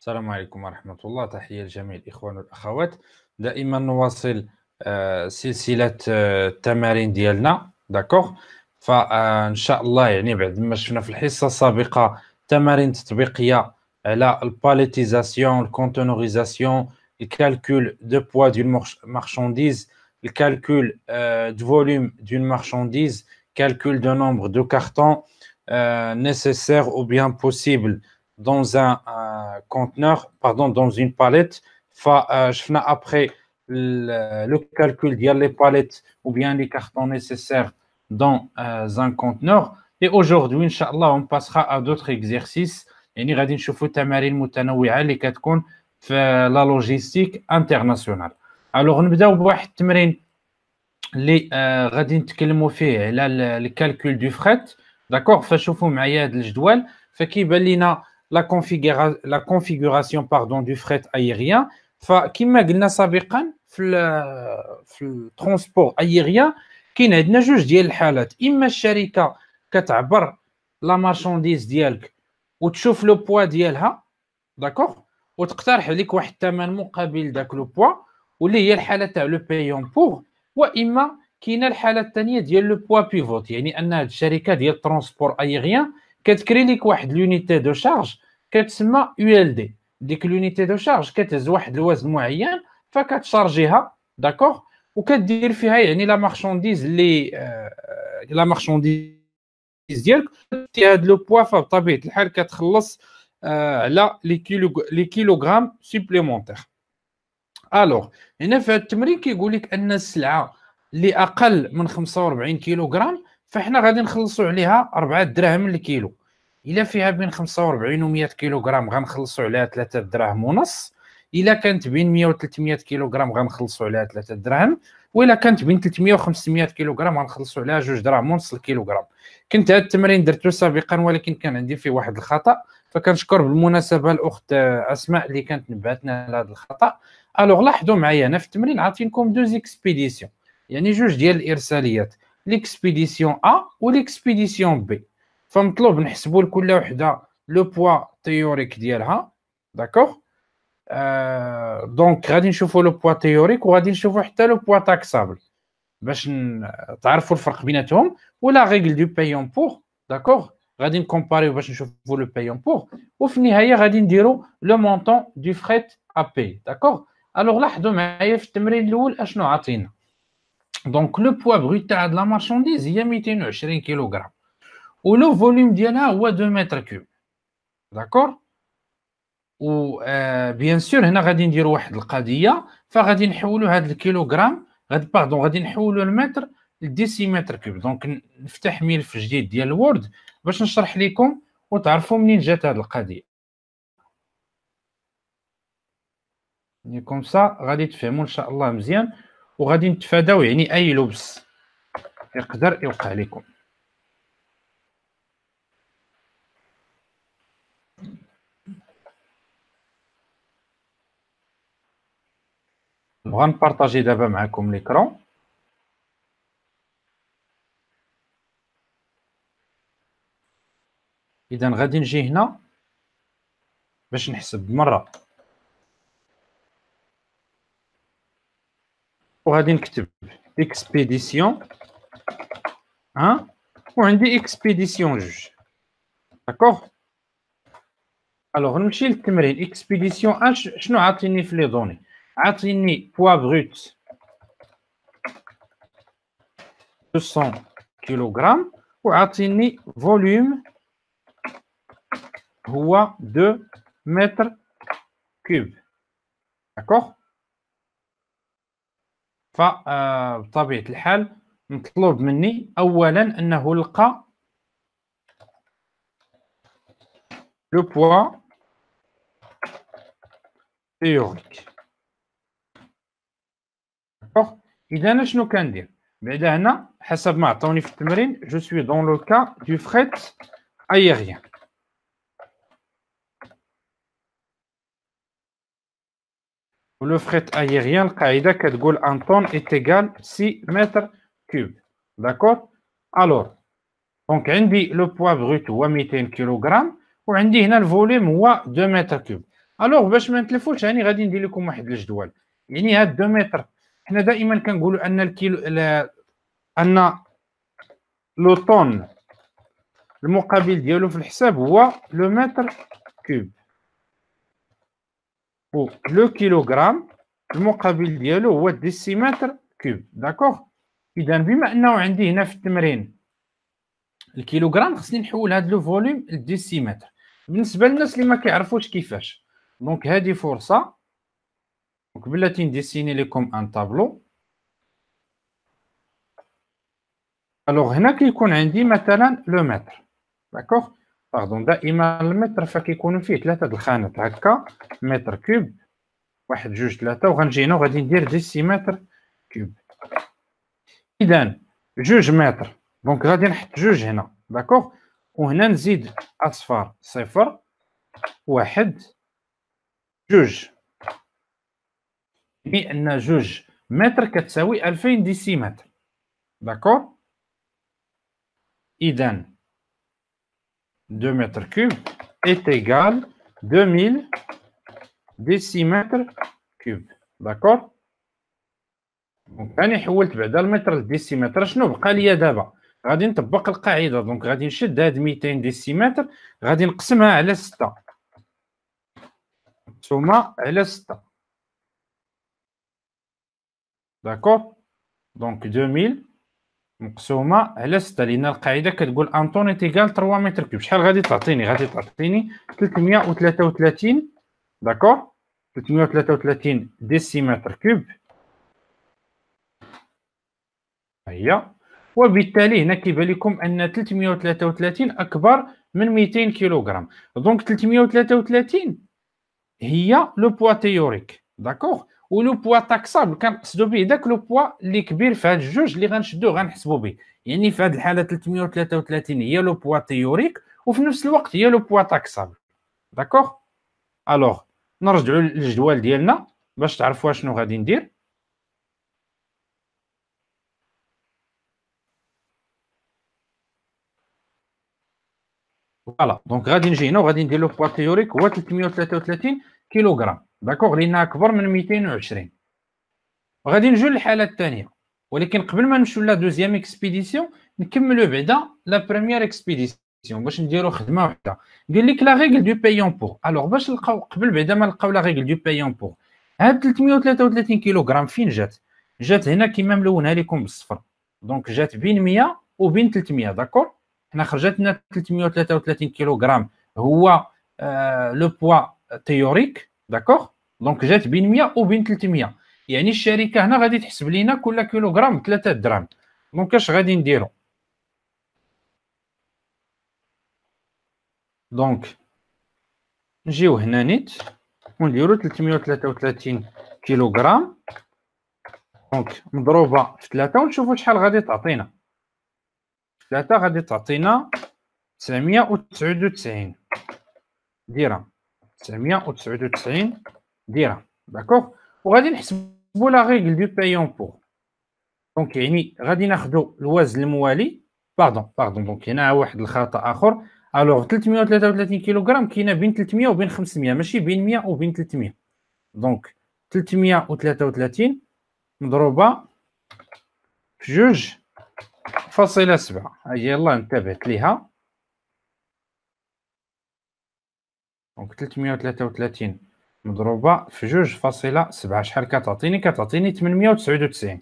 السلام عليكم ورحمة الله. تحية لجميع الإخوان والأخوات. دائما نواصل سلسلة التمارين ديالنا. داكوغ، فإن شاء الله يعني بعد ما شفنا في الحصة السابقة تمارين تطبيقية على الباليتيزاسيون، الكونتونوريزاسيون، الكالكول دو بوا دون مارشانديز، الكالكول دو فوليوم دون مارشانديز، calcul de nombre de cartons nécessaires ou bien possibles dans un conteneur, pardon, dans une palette. Je fais après le calcul de les palettes ou bien les cartons nécessaires dans un conteneur. Et aujourd'hui, Inch'Allah, on passera à d'autres exercices. يعني غادي نشوفوا تمارين متنوعة اللي كتكون في لا لوجيستيك انترناسيونال. الوغ نبداو بواحد التمرين اللي غادي نتكلموا فيه على الكالكول دو فريت. داكوغ، فشوفوا معايا هذا الجدول. فكيبان لينا لا كونفيغوراسيون باردون دو فريت ايريان. فكما قلنا سابقا في الترونسبور ايريان كاين عندنا جوج ديال الحالات. اما الشركه كتعبر لا مارشانديز ديالك وتشوف لو بوا ديالها، داكوغ، وتقترح عليك واحد الثمن مقابل داك لو بوا، واللي هي الحاله تاع لو بايون بور. واما كاينه الحاله الثانيه ديال لو بوا بيفوت، يعني ان هاد الشركه ديال الترونسبور ايريان كتكري لك واحد لونيتي دو شارج كتسمى يو ال دي. ديك لونيتي دو شارج كتهز واحد الوزن معين فكتشارجيها، داكوغ، وكدير فيها يعني لا مارشانديز اللي لا مارشانديز ديالك هاد لو بوا. فبطبيعه الحال كتخلص على لي كيلوغرام سوبليمونتير. الوغ هنا في هذا التمرين كيقول لك ان السلعه اللي اقل من 45 كيلوغرام فاحنا غادي نخلصوا عليها 4 دراهم للكيلو. الا فيها بين 45 و 100 كيلوغرام غنخلصوا عليها 3 دراهم ونص. الا كانت بين 100 و 300 كيلوغرام غنخلصوا عليها 3 دراهم. والا كانت بين 300 و 500 كيلوغرام غنخلصوا عليها 2 دراهم ونص الكيلوغرام. كنت هذا التمرين درته سابقا ولكن كان عندي فيه واحد الخطا، فكنشكر بالمناسبه الاخت اسماء اللي كانت نبهتنا على هذا الخطا. الوغ لاحظوا معايا انا في التمرين عاطينكم دوز اكسبيديسيون، يعني جوج ديال الارساليات، ليكسبيديسيون ا وليكسبيديسيون بي. فمطلوب نحسبوا لكل وحده لو بوا تيوريك ديالها، داكوغ. دونك غادي نشوفوا لو بوا تيوريك وغادي نشوفوا حتى لو بوا تاكسابل باش تعرفوا الفرق بيناتهم، ولا ريغل دو بايون بور، داكوغ. غادي نكومباريو باش نشوفوا لو بايون بور، وفي النهايه غادي نديروا لو مونطون دو فريت ا بي، داكوغ. الوغ لاحظوا معايا في التمرين الاول اشنو عاطينا. دونك لو بوا بروت تاع هاد لا مارشانديز هي 220 كيلوغرام ولو فوليوم ديالها هو 2 متر كوب، داكوغ. و بيان سور هنا غادي نديروا واحد القضيه، فغادي نحولوا هاد الكيلوغرام غادي نحولوا المتر لديسيمتر كوب. دونك نفتح ملف جديد ديال الوورد باش نشرح لكم وتعرفوا منين جات هاد القضيه. يعني كوم سا غادي تفهموا ان شاء الله مزيان، وغادي نتفاداو يعني اي لبس يقدر يوقع لكم. نبغى نبارطاجي دابا معكم ليكرون. اذا غادي نجي هنا باش نحسب مره، وغادي نكتب اكسبيديسيون 1 وعندي اكسبيديسيون 2، داكوغ. الوغ نمشي للتمرين. اكسبيديسيون 1 شنو عاطيني في لي دوني؟ عاطيني بوا بروت 200 كيلوغرام وعاطيني فوليوم هو 2 متر كوب، داكوغ. فبطبيعة الحال مطلوب مني اولا انه نلقى لو بوا تيوريك، داكوغ. اذا شنو كندير بعدا هنا حسب ما عطاوني في التمرين؟ جو سوي دون لو كا دو فريت ايريان. ولو فريت ايريان القاعده كتقول ان طون ايت ايغال 6 متر كوب، داكوغ. الوغ دونك عندي لو بوا بروت هو 200 كيلوغرام وعندي هنا الفوليوم هو 2 متر كوب. الوغ باش ما نتلفوش راني غادي ندير لكم واحد الجدول. يعني هاد 2 متر حنا دائما كنقولوا ان الكيلو ان لو طون المقابل ديالو في الحساب هو لو متر كوب، و لو كيلوغرام المقابل ديالو هو الديسيمتر كوب. داكوغ. اذا بما انه عندي هنا في التمرين الكيلوغرام، خصني نحول هذا لو فوليوم للديسيمتر. بالنسبه للناس اللي ما كيعرفوش كيفاش، دونك هذه فرصه. دونك بلاتي نديسيني لكم ان طابلو. الوغ هنا كيكون عندي مثلا لو متر. داكوغ. باردون، دائما المتر فكيكونوا فيه 3 د الخانات هكا، متر كوب، 1 2 3، وغنجي هنا وغادي ندير ديسيمتر كوب. اذا 2 متر، دونك غادي نحط 2 هنا. داكوغ. وهنا نزيد اصفار 0 1 2، بان 2 متر كتساوي 2000 ديسيمتر. داكوغ. اذا 2 متر كوب est égal 2000 décimètres cubes. D'accord. دونك راني حولت بعدا المتر للديسيمتر. شنو بقى ليا دابا؟ غادي نطبق القاعده. دونك غادي نشد هاد 200 ديسيمتر، غادي نقسمها على 6 مقسومه على 6. داكور. دونك 2000 مقسومه على 6، لان القاعده كتقول ان طون تيغال 3 متر كوب. شحال غادي تعطيني؟ غادي تعطيني 333. داكور. 333 ديسيمتر كوب هي. وبالتالي هنا كيبان لكم ان 333 اكبر من 200 كيلوغرام. دونك 333 هي لو بوا تيوريك. داكوغ. ولو بوا تاكسابل كنقصدوا به داك لو بوا اللي كبير في هاد الجوج اللي غنشدوه غنحسبوا به. يعني في هاد الحاله 333 هي لو بوا تيوريك، وفي نفس الوقت هي لو بوا تاكسابل. داكوغ. الوغ نرجعوا للجدول ديالنا باش تعرفوا شنو غادي ندير. فوالا. دونك غادي نجي هنا وغادي ندير لو بوا تيوريك هو 333 كيلوغرام. داكوغ. لانها اكبر من 220. وغادي نجيو للحاله الثانيه، ولكن قبل ما نمشيو لا دوزيام اكسبيديسيون نكملوا بعدا لا بروميير اكسبيديسيون باش نديروا خدمه وحده. قال لك لا ريغل دو بايون بور. الوغ باش نلقاو قبل بعدا ما نلقاو لا ريغل دو بايون بور، هاد 333 كيلوغرام فين جات؟ جات هنا كيما ملونها لكم بالصفر. دونك جات بين 100 وبين 300. داكور. حنا خرجت لنا 333 كيلوغرام هو لو بوا تيوريك. داكور. دونك جات بين 100 وبين 300. يعني الشركه هنا غادي تحسب لينا كل كيلوغرام 3 دراهم. دونك اش غادي نديرو؟ دونك نجيو هنا نيت ونديرو 333 كيلوغرام دونك مضروبه في 3 ونشوفوا شحال غادي تعطينا. 3 غادي تعطينا 999 درهم. 999 درهم. داكوغ. وغادي نحسبوا لا ريغل دو بايون بور. دونك يعني غادي ناخذوا الوزن الموالي. باردون. دونك هنا واحد الخطا اخر. الوغ 333 كيلوغرام كاينه بين 300 وبين 500، ماشي بين 100 وبين 300. دونك 333 مضروبه في 2.7. هاي يلاه انتبهت ليها. دونك 333 مضروبه في 2.7 شحال كتعطيني؟ كتعطيني 899.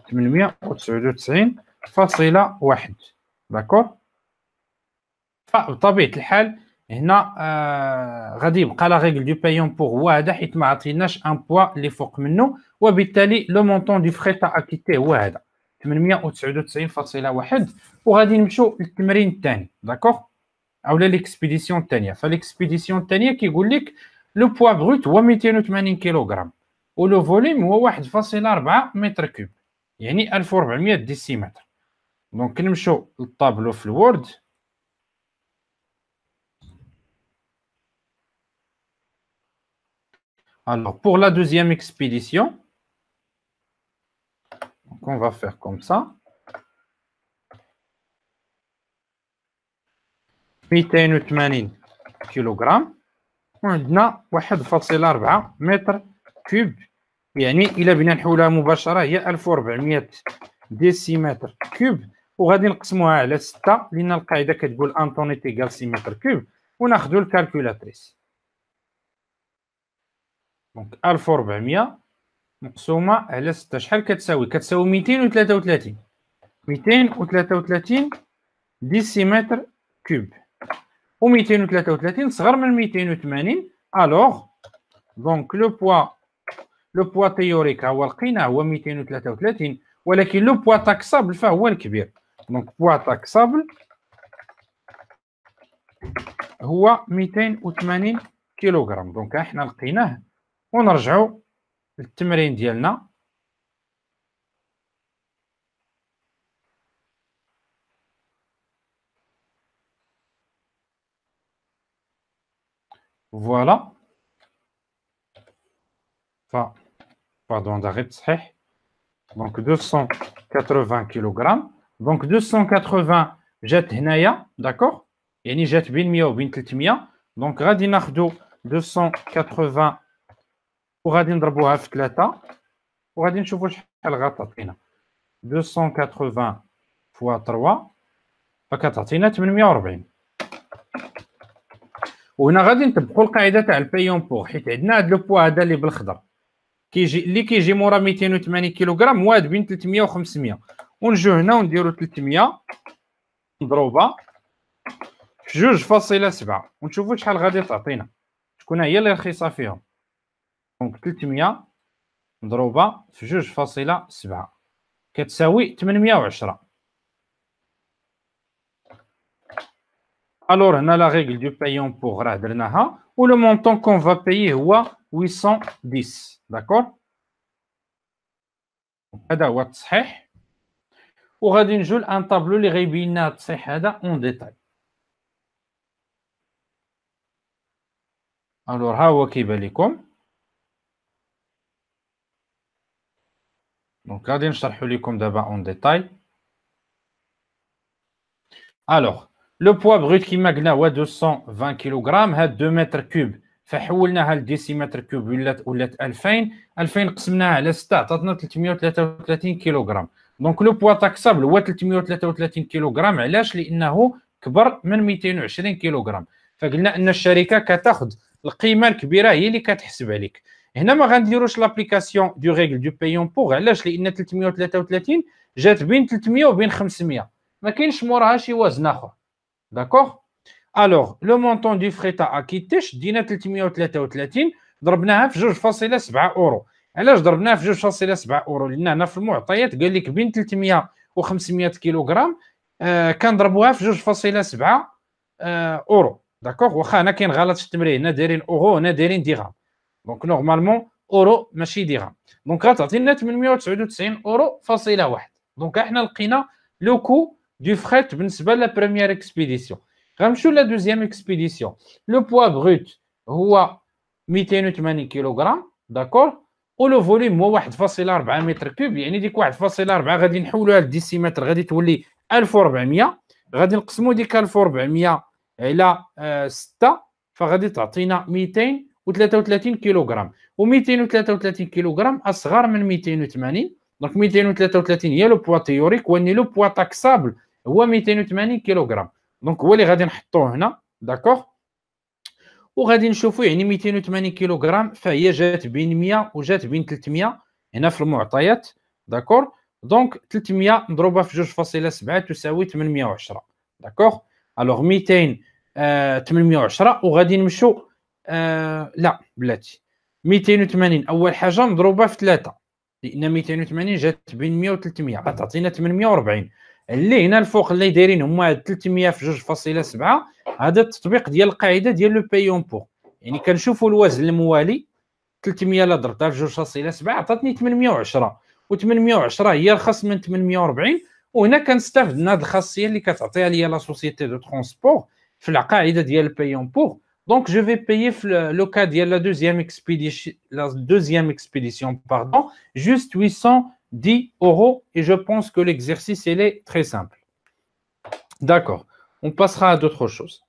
899.1. داكور. فبطبيعه الحال هنا غادي يبقى لا ريغل دو بايون بور هو هذا، حيت ما عطيناش ان بوا اللي فوق منه، وبالتالي لو مونطون دو فري تا اكيتي هو هذا 899.1. وغادي نمشيو للتمرين الثاني. داكوغ. اولا ليكسبيديسيون الثانيه. فليكسبيديسيون الثانيه كيقول لك لو بوا بروت هو 280 كيلوغرام ولو فوليوم هو 1.4 متر كوب، يعني 1400 ديسيمتر. دونك نمشيو للطابلو في الوورد. Alors, pour la deuxième expédition, donc on va faire comme ça. 280 كيلوغرام وعندنا 1.4 متر كوب، يعني إلا بغينا نحولها مباشرة هي 1400 ديسيمتر كوب، وغادي نقسموها على 6 لأن القاعدة كتقول أن طون إيت إيكال 6 متر كوب، وناخدو الكالكولاتريس. دونك 1400 مقسومة على 6 شحال كتساوي؟ كتساوي 233 233 ديسيمتر كوب، و 233 صغر من 280. الوغ دونك لو بوا تيوريك هو لقيناه هو 233، ولكن لو بوا تاكسابل فهو الكبير. دونك بوا تاكسابل هو 280 كيلوغرام. دونك احنا لقيناه، ونرجعوا للتمرين ديالنا. فوالا، باردون دا غير تصحيح. دونك 280 كيلوغرام. دونك 280 جات هنايا، داكوغ، يعني جات بين 100 وبين 300. دونك غادي ناخدو 280 وغادي نضربوها في 3، وغادي نشوفو شحال غتعطينا. 280 فوا 3 فكتعطينا 48. وهنا غادي نطبقوا القاعده تاع البايون بوغ، حيت عندنا هاد لو بوا هذا اللي بالخضر اللي كيجي مورا 280 كيلوغرام واد بين 300 و 500، ونجيو هنا ونديرو 300 مضروبه في 2.7 ونشوفوا شحال غادي تعطينا، شكون هي اللي رخيصه فيهم. دونك 300 مضروبه في 2.7 كتساوي 810. الور هنا لا ريغل دو بايون بوغ راه درناها، و لو مونطون كون فا بايي هو 810. داكور، هذا هو التصحيح. وغادي نجيو لان طابلو اللي غيبين لنا التصحيح هذا اون ديتاي. الور ها هو كيبان لكم. دونك غادي نشرحو لكم دابا اون ديتاي. الور لو بوا بروت كيما قلنا هو 220 كيلوغرام، هاد 2 متر كوب فحولناها لديسيمتر كوب ولات 2000 قسمناها على 6 عطاتنا 333 كيلوغرام. دونك لو بوا تاكسابل هو 333 كيلوغرام. علاش؟ لانه كبر من 220 كيلوغرام، فقلنا ان الشركه كتاخذ القيمه الكبيره هي اللي كتحسب عليك. هنا ما غنديروش لابليكاسيون دو ريغل دو بايون بوغ. علاش؟ لان 333 جات بين 300 وبين 500، ما كاينش موراها شي وزن اخر. داكوغ. الوغ لو مونطون دو فري تاع اكيتيش دينا 333 ضربناها في 2.7 اورو. علاش ضربناها في 2.7 اورو؟ لان هنا في المعطيات قال لك بين 300 و 500 كيلوغرام كنضربوها في 2.7 اورو. داكوغ، واخا هنا كاين غلط في التمرين، هنا دايرين اورو هنا دايرين درهم. دونك نورمالمون اورو ماشي درهم. دونك غتعطينا 899 اورو فاصله واحد. دونك احنا لقينا لو كو دو فريت بالنسبه لا بروميير اكسبيديسيون. غنمشيو لا دوزيام اكسبيديسيون. لو بوا بروت هو 280 كيلوغرام، داكور، ولو فوليوم هو 1.4 متر كوب، يعني ديك 1.4 غادي نحولوها لديسيمتر غادي تولي 1400. غادي نقسمو ديك 1400 على 6 فغادي تعطينا 233 كيلوغرام، و 233 كيلوغرام اصغر من 280. دونك 233 هي لو بوا تيوريك، وني لو بوا تاكسابل هو 280 كيلوغرام. دونك هو اللي غادي نحطوه هنا. داكوغ، وغادي نشوفوا يعني 280 كيلوغرام فهي جات بين 100 وجات بين 300 هنا في المعطيات. داكور، دونك 300 مضروبه في 2.7 تساوي 810. داكوغ، الوغ 200 810. وغادي نمشوا لا بلاتي 280 اول حاجه مضروبه في 3، لان 280 جات بين 100 و 300 غتعطينا 840. اللي هنا الفوق اللي دايرين هما 300 في 2.7. هذا التطبيق ديال القاعده ديال لو بايون بور، يعني كنشوفوا الوزن الموالي 300 لا ضربتها في 2.7 عطاتني 810، و810 هي رخص من 840. وهنا كنستافد من هذه الخاصيه اللي كتعطيها ليا لا سوسيتي دو ترونسبور في القاعده ديال البايون بور. دونك جو في بايي في لو كا ديال لا دوزيام اكسبيديسيون باردون juste 810 euros, et je pense que l'exercice il est très simple. D'accord, on passera à d'autres choses.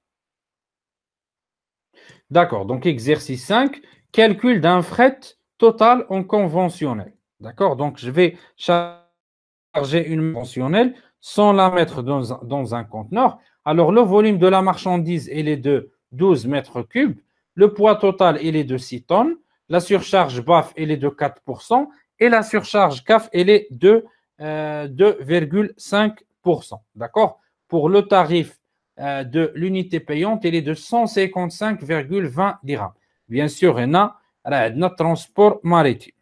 D'accord, donc exercice 5, calcul d'un fret total en conventionnel. D'accord, donc je vais charger une conventionnelle sans la mettre dans un conteneur. Alors, le volume de la marchandise, il est de 12 mètres cubes. Le poids total, il est de 6 tonnes. La surcharge BAF, elle est de 4%. Et la surcharge CAF, elle est de 2,5%. D'accord? Pour le tarif de l'unité payante, elle est de 155,20 dirhams. Bien sûr, il y a notre transport maritime.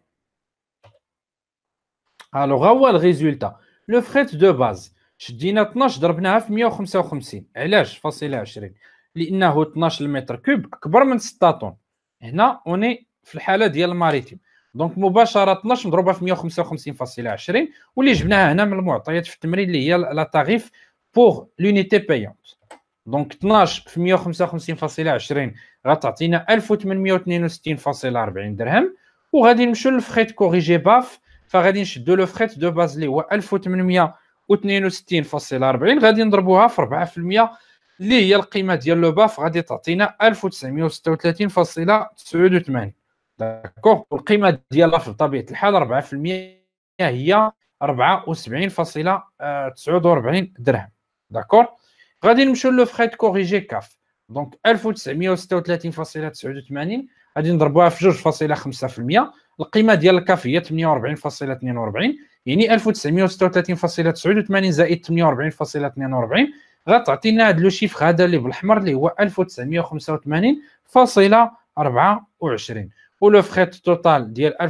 Alors, le résultat. Le fret de base. شدينا 12 ضربناها في 155. علاش فاصلة 20 لانه 12 متر كوب اكبر من 6 طن. هنا اوني في الحاله ديال الماريتيم. دونك مباشره 12 مضروبه في 155.20 واللي جبناها هنا من المعطيات في التمرين اللي هي لا تاريف بوغ لونيتي بايونت. دونك 12 في 155.20 غتعطينا 1862.40 درهم. وغادي نمشيو للفخيت كوريجي باف. فغادي نشدو لو فخيت دو باز اللي هو 1862.40 غادي نضربوها في 4% اللي هي القيمه ديال لو باف غادي تعطينا 1936.89. داكوغ. والقيمه ديالها في طبيعه الحال 4% هي 74.49 درهم. داكوغ. غادي نمشيو لو فخيت كوريجي كاف. دونك 1936.89 غادي نضربوها في 2.5%. القيمه ديال الكاف هي 48.42 يعني 1936.89 زائد 48.42 غتعطينا هذا لو شيفر هذا اللي بالاحمر اللي هو 1985.24. ولو فخيت توتال ديال 1985.24.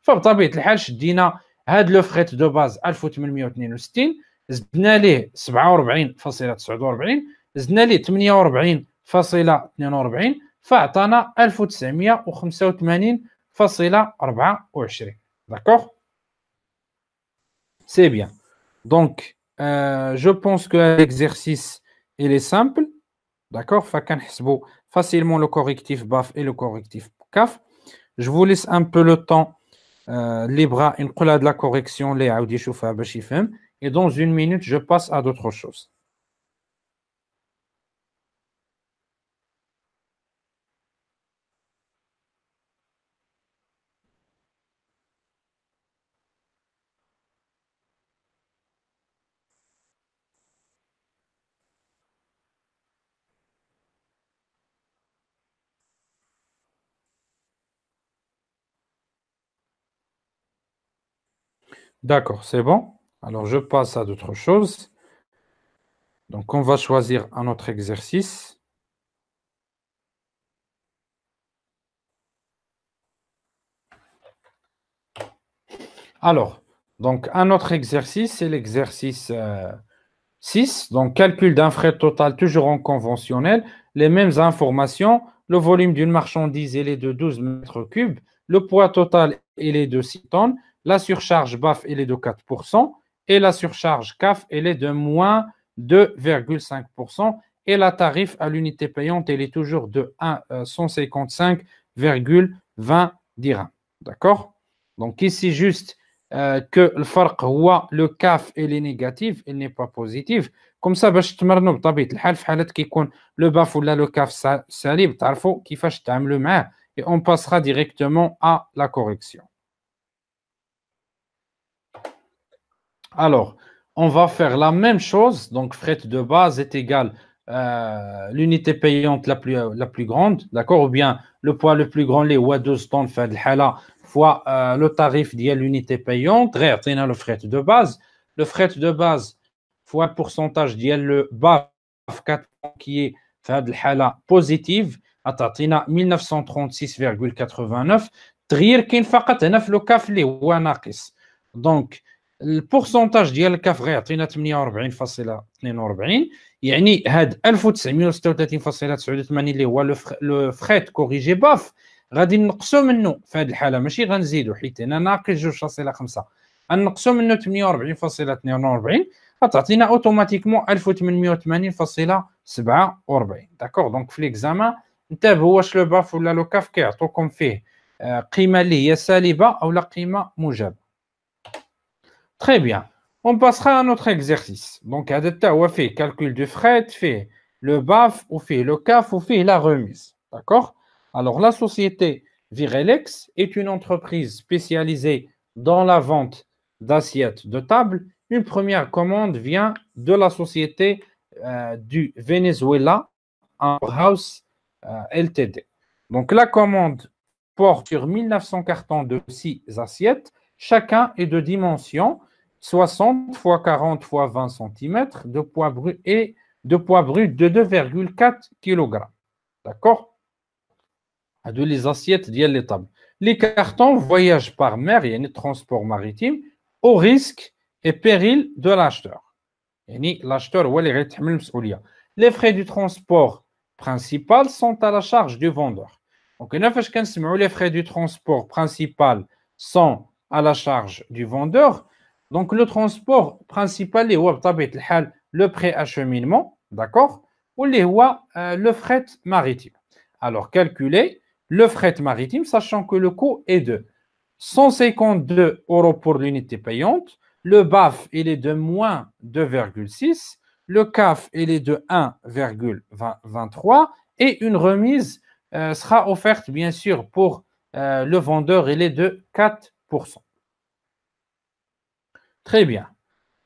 فبطبيعه الحال شدينا هذا لو فخيت دو باز 1862 زدنا ليه 47.49 زدنا ليه 48.42 فاعطانا 1985.24. D'accord? C'est bien. Donc, je pense que l'exercice, il est simple. D'accord? فكنحسبوا facilement le correctif BAF et le correctif CAF. Je vous laisse un peu le temps اللي بغا ينقل هاد la correction اللي يعاود يشوفها باش يفهم. Et dans une minute, je passe à d'autres choses. D'accord, c'est bon. Alors, je passe à d'autres choses. Donc, on va choisir un autre exercice. Alors, donc, un autre exercice, c'est l'exercice 6. Donc, calcul d'un frais total toujours en conventionnel. Les mêmes informations. Le volume d'une marchandise, il est de 12 mètres cubes. Le poids total, il est de 6 tonnes. La surcharge BAF, il est de 4%. Et la surcharge CAF, elle est de moins 2,5%. Et la tarif à l'unité payante, elle est toujours de 155,20 dirhams. D'accord? Donc ici, juste que le فرق هو le CAF il est négatif, il n'est pas positif. Comme ça باش تمرنوا بطبيعة الحال في حالة كيكون لو باف ولا لو كاف سالب تعرفوا كيفاش تعاملوا معاه. Et on passera directement à la correction. Alors, on va faire la même chose. Donc, fret de base est égal l'unité payante la plus grande, d'accord? Ou bien le poids le plus grand, les 12 tonnes, fait fois le tarif de l'unité payante, réatteindre le fret de base. Le fret de base fois pourcentage de le BAF 4 qui est fait positive, atteint 1936,89. تغيير كاين فقط هنا في لو كاف اللي هو ناقص. دونك البورسونتاج ديال الكاف غيعطينا 48.42 يعني هاد 1936.89 اللي هو لو فخيت كوريجي باف غادي نقصوا منه في هذه الحاله ماشي غنزيدوا حيت هنا ناقص 2.5 غنقصوا منه 48.42 غتعطينا اوتوماتيكمون 1880.47. داكوغ. دونك في ليكزامان انتبهوا واش لو باف ولا لو كاف كيعطوكم فيه قيمه اللي هي سالبه او لا قيمه موجبه. Très bien. On passera à notre exercice. Donc, هذا حتى هو فيه calcul du fret, فيه le BAF ou fait le CAF ou fait la remise. D'accord? Alors, la société Virelex est une entreprise spécialisée dans la vente d'assiettes de table. Une première commande vient de la société du Venezuela, House Ltd. Donc, la commande porte sur 1900 cartons de 6 assiettes. Chacun est de dimension 60 x 40 x 20 cm de poids brut et de poids brut de 2,4 kg. D'accord? De les assiettes ديال les tables. Les cartons voyagent par mer, il y a un transport maritime, au risque et péril de l'acheteur. يعني l'acheteur هو اللي غيتحمل المسؤوليه. Les frais du transport principal sont à la charge du vendeur. Donc هنا فاش كنسمعوا les frais du transport principal sont à la charge du vendeur. Donc le transport principal اللي هو بطبيعه الحال le préacheminement, d'accord, واللي هو le fret maritime. Alors calculez le fret maritime, sachant que le coût est de 152 € pour l'unité payante. Le BAF, il est de moins 2,6. Le CAF, il est de 1,23. Et une remise sera offerte, bien sûr, pour le vendeur, il est de 4%. Très bien.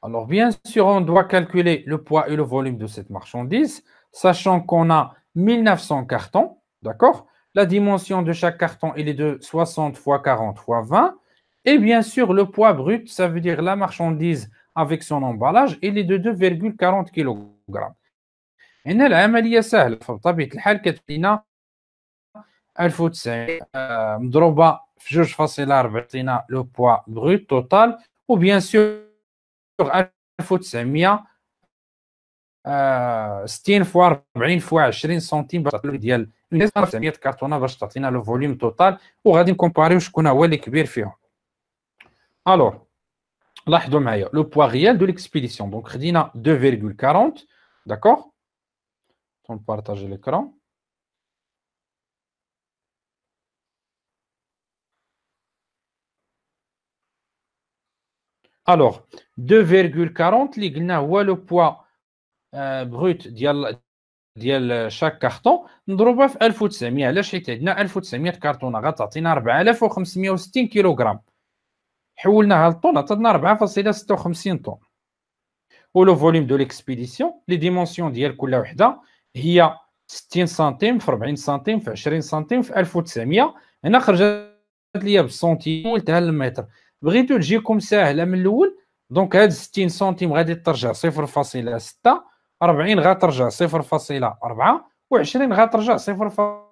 Alors, bien sûr, on doit calculer le poids et le volume de cette marchandise, sachant qu'on a 1900 cartons, d'accord? La dimension de chaque carton, il est de 60 x 40 x 20. Et bien sûr, le poids brut, ça veut dire la marchandise avec son emballage, il est de 2,40 kg. هنا العملية سهلة فبطبيعة الحال كتبينا 1900 مضروبة في 2.4 عطينا لو بوا بروت توتال وبيان سور 1900 60 في 40 في 20 سنتيم باش تعطينا ديال 900 كرتونه باش تعطينا لو فوليوم توتال وغادي نكومباريو شكون هو اللي كبير فيهم. الوغ لاحظوا معايا لو بوا ريال دو ليكسبيديسيون دونك خدينا 2,40 داكوغ. On partage l'écran. Alors 2,40 اللي قلنا هو لو بوا بروت ديال شاك كارطون نضربها في 1900. علاش؟ حيت عندنا 1900 كرتونه غتعطينا 4560 كيلوغرام. حولناها للطون عطاتنا 4.56 طن. ولو فوليوم دو ليكسبيديسيون لي ديمونسيون ديال كل وحده هي 60 سنتيم في 40 سنتيم في 20 سنتيم في 1900. هنا خرجت ليا بالسنتيم ولتها للمتر. بغيتو تجيكم ساهله من الاول دونك هاد 60 سنتيم غادي ترجع 0.6، 40 غترجع 0.4 و20 غترجع 0.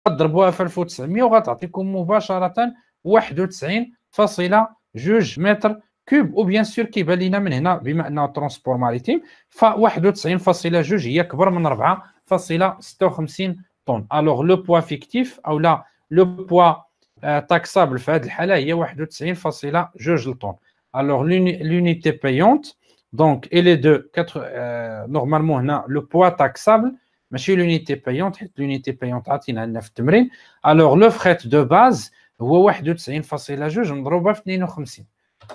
تضربوها في 1900 وغتعطيكم مباشره 91.2 متر كوب. وبيان سور كيبان لينا من هنا بما انه ترونسبور ماريتيم ف 91.2 هي كبر من 4.56 طن. الوغ لو بوا فيكتيف او لا لو بوا تاكسابل في هذه الحاله هي 91.2 طن. الوغ l'unité payante donc elle est de 4 normalement هنا لو بوا تاكسابل ماشي l'unité payante حيت l'unité payante عطينا لنا في التمرين. الوغ لو فريت دو باز هو 91.2 مضروبه في 52.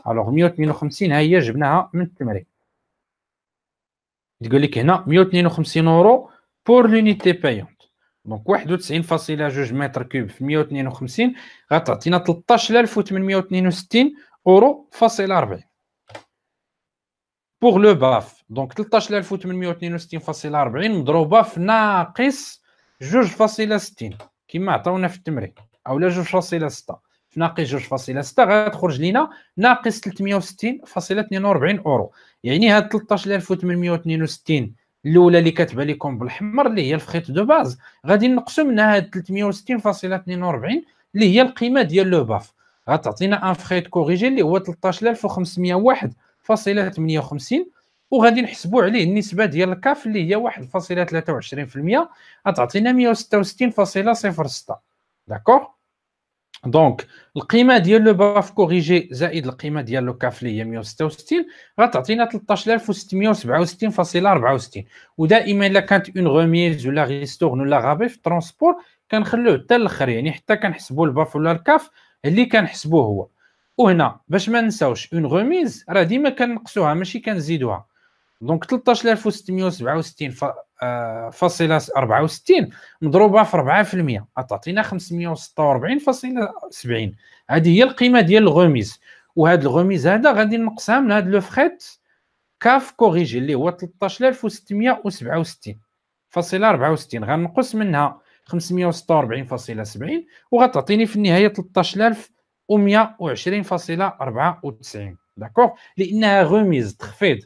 الوغ 152 ها هي جبناها من التمرين. تقول لك هنا 152 اورو بور لونيتي بايونت دونك 91.2 متر كوب في 152 غتعطينا 13862 اورو فاصله 40. بور لو باف دونك 13862.40 مضروبه في ناقص 2.60 كما عطاونا في التمرين اولا 2.6 في ناقص 2.6 غتخرج لينا ناقص 360.42 اورو. يعني هاد 13862 الاولى اللي كتبان لكم بالاحمر اللي هي الفخيط دو باز غادي نقصوا منها هاد 360.42 اللي هي القيمه ديال لو باف غتعطينا ان فخيط كوريجي اللي هو 13501.58 وغادي نحسبوا عليه النسبه ديال الكاف اللي هي 1.23% غتعطينا 166.06 داكوغ. دونك القيمه ديال لو باف كوريجي زائد القيمه ديال لو كاف اللي هي 166 غتعطينا 13667.64. ودائما الا كانت اون غوميز ولا ريستورن ولا غابي في الترونسبور كنخلوه حتى الاخر يعني حتى كنحسبوا الباف ولا الكاف اللي كنحسبوه هو. وهنا باش ما نساوش اون غوميز راه ديما كنقصوها ماشي كنزيدوها. دونك 13667.64 مضروبه في 4% غتعطينا 546.70. هذه هي القيمه ديال الغوميز. وهاد الغوميز هذا غادي نقصها من هاد لو فخيت كاف كوريجي اللي هو 13667.64 غنقص منها 546.70 وغتعطيني في النهايه 13120.94. داكوغ، لانها غوميز تخفيض،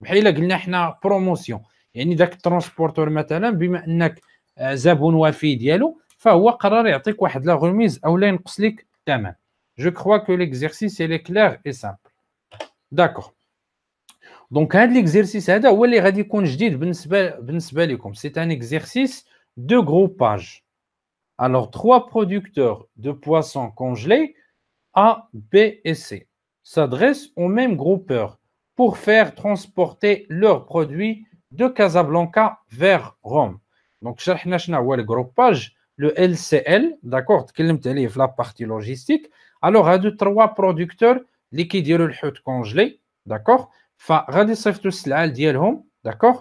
بحال قلنا حنا بروموسيون. يعني داك الترونسبورتور مثلا بما انك زبون وفي ديالو فهو قرر يعطيك واحد لا غوميز او لا ينقص لك الثمن. جو كخوا كو ليكزيرسيس سي كلير اي سامبل. داكوغ، دونك هاد ليكزيرسيس هذا هو اللي غادي يكون جديد بالنسبه لكم. سي ان اكزيرسيس دو groupage. Alors, 3 producteurs de poissons congelés A, B et C s'adressent au même groupeur pour faire transporter leurs produits de Casablanca vers Rome. Donc, شرحنا شنو هو الجروباج، le LCL. d'accord, تكلمت عليه في لا بارتي لوجيستيك. alors هادو 3 producteurs اللي كيديروا الحوت كونجلي. d'accord, فغادي يصيفطوا السلعه ديالهم. d'accord,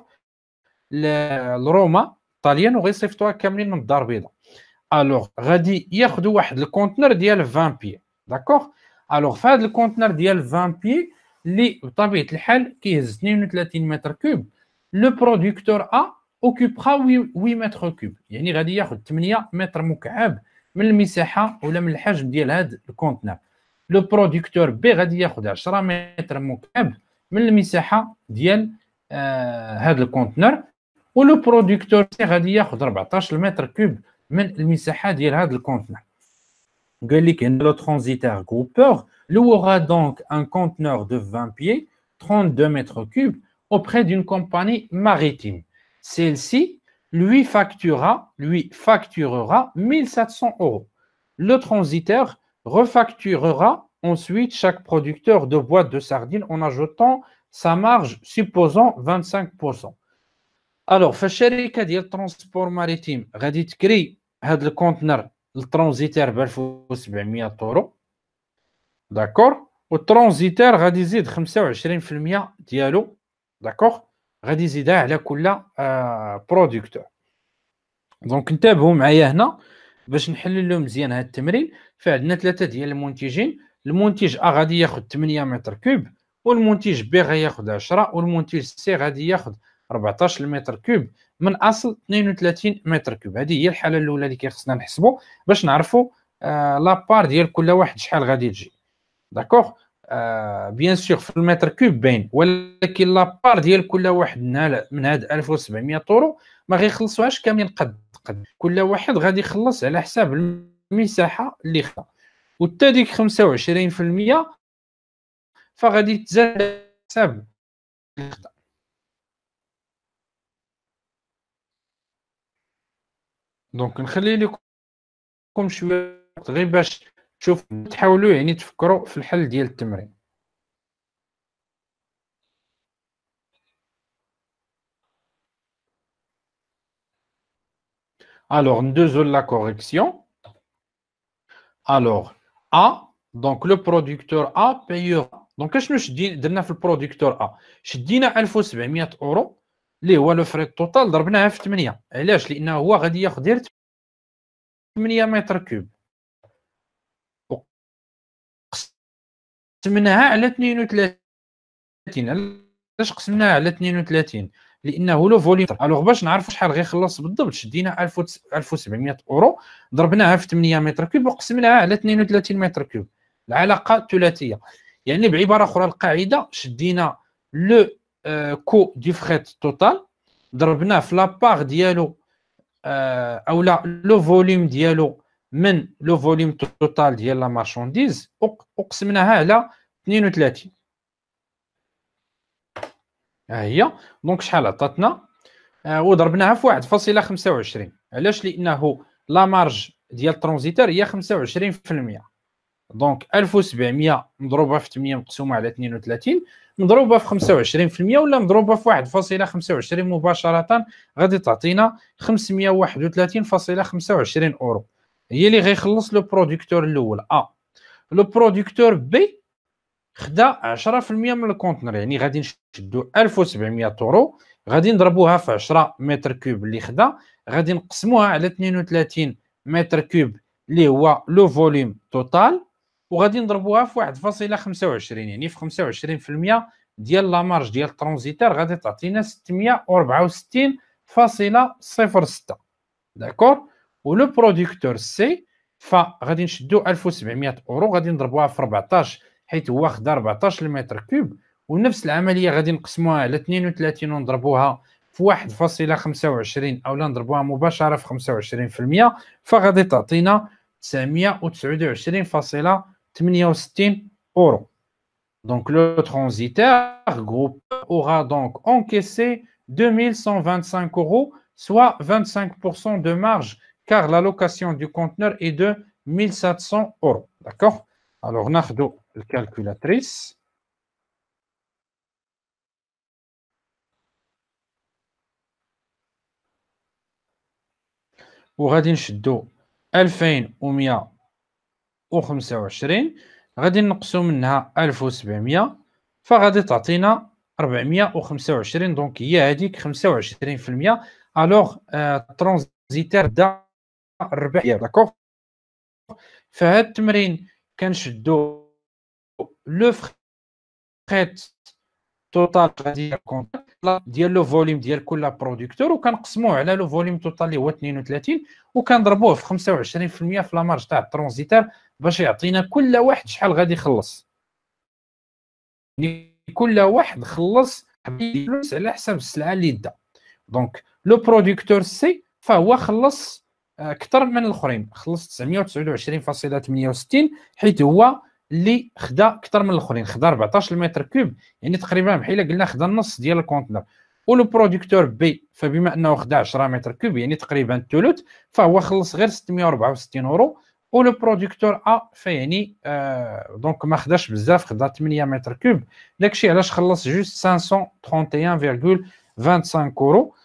لروما طاليان وغيصيفطوها كاملين من الدار البيضاء. الوغ غادي ياخذوا واحد الكونتنر ديال 20 بي. داكوغ، الوغ في هذا الكونتنر ديال 20 بي اللي بطبيعه الحال كيهز 32 متر كوب، لو برودكتور ا اوكوبرا 8 متر كوب، يعني غادي ياخذ 8 متر مكعب من المساحه ولا من الحجم ديال هذا الكونتنر. لو برودكتور بي غادي ياخذ 10 متر مكعب من المساحه ديال هذا الكونتنر، ولو برودكتور سي غادي ياخذ 14 متر كوب من المساحه ديال هذا الكونتنر. قال لك ان لو ترانزيتور groupeur louera donc un conteneur de 20 pieds 32 mètres cubes auprès d'une compagnie maritime. Celle-ci lui facturera 1700 euros. Le transiteur refacturera ensuite chaque producteur de boîtes de sardines en ajoutant sa marge supposant 25%. الوغ فالشركه ديال الترونسبور ماريتيم غادي تكري هذا الكونتنر الترانزيتير ب 1700 يورو. داكور، والترانزيتير غادي يزيد 25% ديالو. داكور، غادي يزيدها على كل برودكتور. دونك انتبهوا معايا هنا باش نحللوا مزيان هذا التمرين. فعندنا 3 ديال المنتجين. المنتج ا غادي ياخذ 8 متر كوب، والمنتج بي غياخذ 10، والمنتج سي غادي ياخذ 14 متر كوب من اصل 32 متر كوب. هذه هي الحاله الاولى اللي كيخصنا نحسبوا باش نعرفوا لابار ديال كل واحد شحال غادي تجي. داكوغ، بيان سور في المتر كوب باين، ولكن لابار ديال كل واحد من هاد 1700 يورو ما غيخلصوهاش كاملين. قد كل واحد غادي يخلص على حساب المساحه اللي خدا، وتا ديك 25% فغادي تزاد على حساب اللي خدا. دونك نخلي لكم شويه غير باش تشوفوا تحاولوا يعني تفكروا في الحل ديال التمرين. Alors, ندوزو la correction. Alors, A, donc le producteur A payera. Donc, اشنو درنا في البرودكتور A؟ شدينا 1700 اورو اللي هو لو فري توتال ضربناها في 8. علاش؟ لانه هو غادي ياخذ غير 8 متر كوب، قسمناها على 32. علاش قسمناها على 32؟ لانه لو فوليوم. الوغ باش نعرفوا شحال غيخلص بالضبط شدينا 1700 اورو ضربناها في 8 متر كوب وقسمناها على 32 متر كوب. العلاقه ثلاثيه، يعني بعباره اخرى القاعده شدينا لو كو دي فريت توتال ضربناه في لابار ديالو او لا لو فوليوم ديالو من لو فوليوم توتال ديال لا مارشانديز وقسمناها على 32. ها هي. دونك شحال عطاتنا؟ وضربناها في 1.25. علاش؟ لانه لا مارج ديال الترانزيتور هي 25%. دونك 1700 مضروبه في 8 مقسومه على 32 مضروبه في 25% ولا مضروبه في 1.25 مباشره غادي تعطينا 531.25 اورو. هي اللي غيخلص لو برودكتور الاول ا. لو برودكتور بي خدا 10% من الكونتنر، يعني غادي نشدو 1700 يورو، غادي نضربوها في 10 متر كوب اللي خدا، غادي نقسموها على 32 متر كوب اللي هو لو فوليوم توتال، وغادي نضربوها في 1.25، يعني في 25% ديال لا مارج ديال الترانزيتور غادي تعطينا 664.06. داكور. ولو برودكتور سي فغادي نشدو 1700 اورو، غادي نضربوها في 14 حيت هو خدا 14 متر كوب، ونفس العمليه غادي نقسموها على 32 ونضربوها في 1.25 اولا نضربوها مباشره في 25%، فغادي تعطينا 929.68 اورو. Donc le transitaire groupe aura donc encaissé 2125 euros, soit 25% de marge, car la location du conteneur est de 1700 euros. D'accord. Alors, on a la calculatrice. وغادي نشدو 2125 غادي نقصو منها 1700 فغادي تعطينا 425. دونك هي هذيك 25%. الوغ الترانزيتير دا الربح ديالو. داكوغ. فهاد التمرين كنشدو لو فريت توتال ديال لو فوليوم ديال كل برودكتور وكنقسموه على لو فوليوم توتال اللي هو 32 وكنضربوه في 25% في لا مارج تاع الترانزيتور باش يعطينا كل واحد شحال غادي يخلص. يعني كل واحد خلص فلوس على حسب السلعه اللي دا. دونك لو برودكتور سي فهو خلص اكثر من الاخرين، خلص 929.68 حيت هو اللي خدا اكثر من الاخرين، خدا 14 متر كوب، يعني تقريبا بحال قلنا خدا النص ديال الكونتنر. ولو برودكتور بي فبما انه خدا 10 متر كوب يعني تقريبا الثلث، فهو خلص غير 664 اورو. ولو برودكتور ا فيعني دونك ما خداش بزاف، خدا 8 متر كوب، داكشي علاش خلص جوست 531.25 اورو.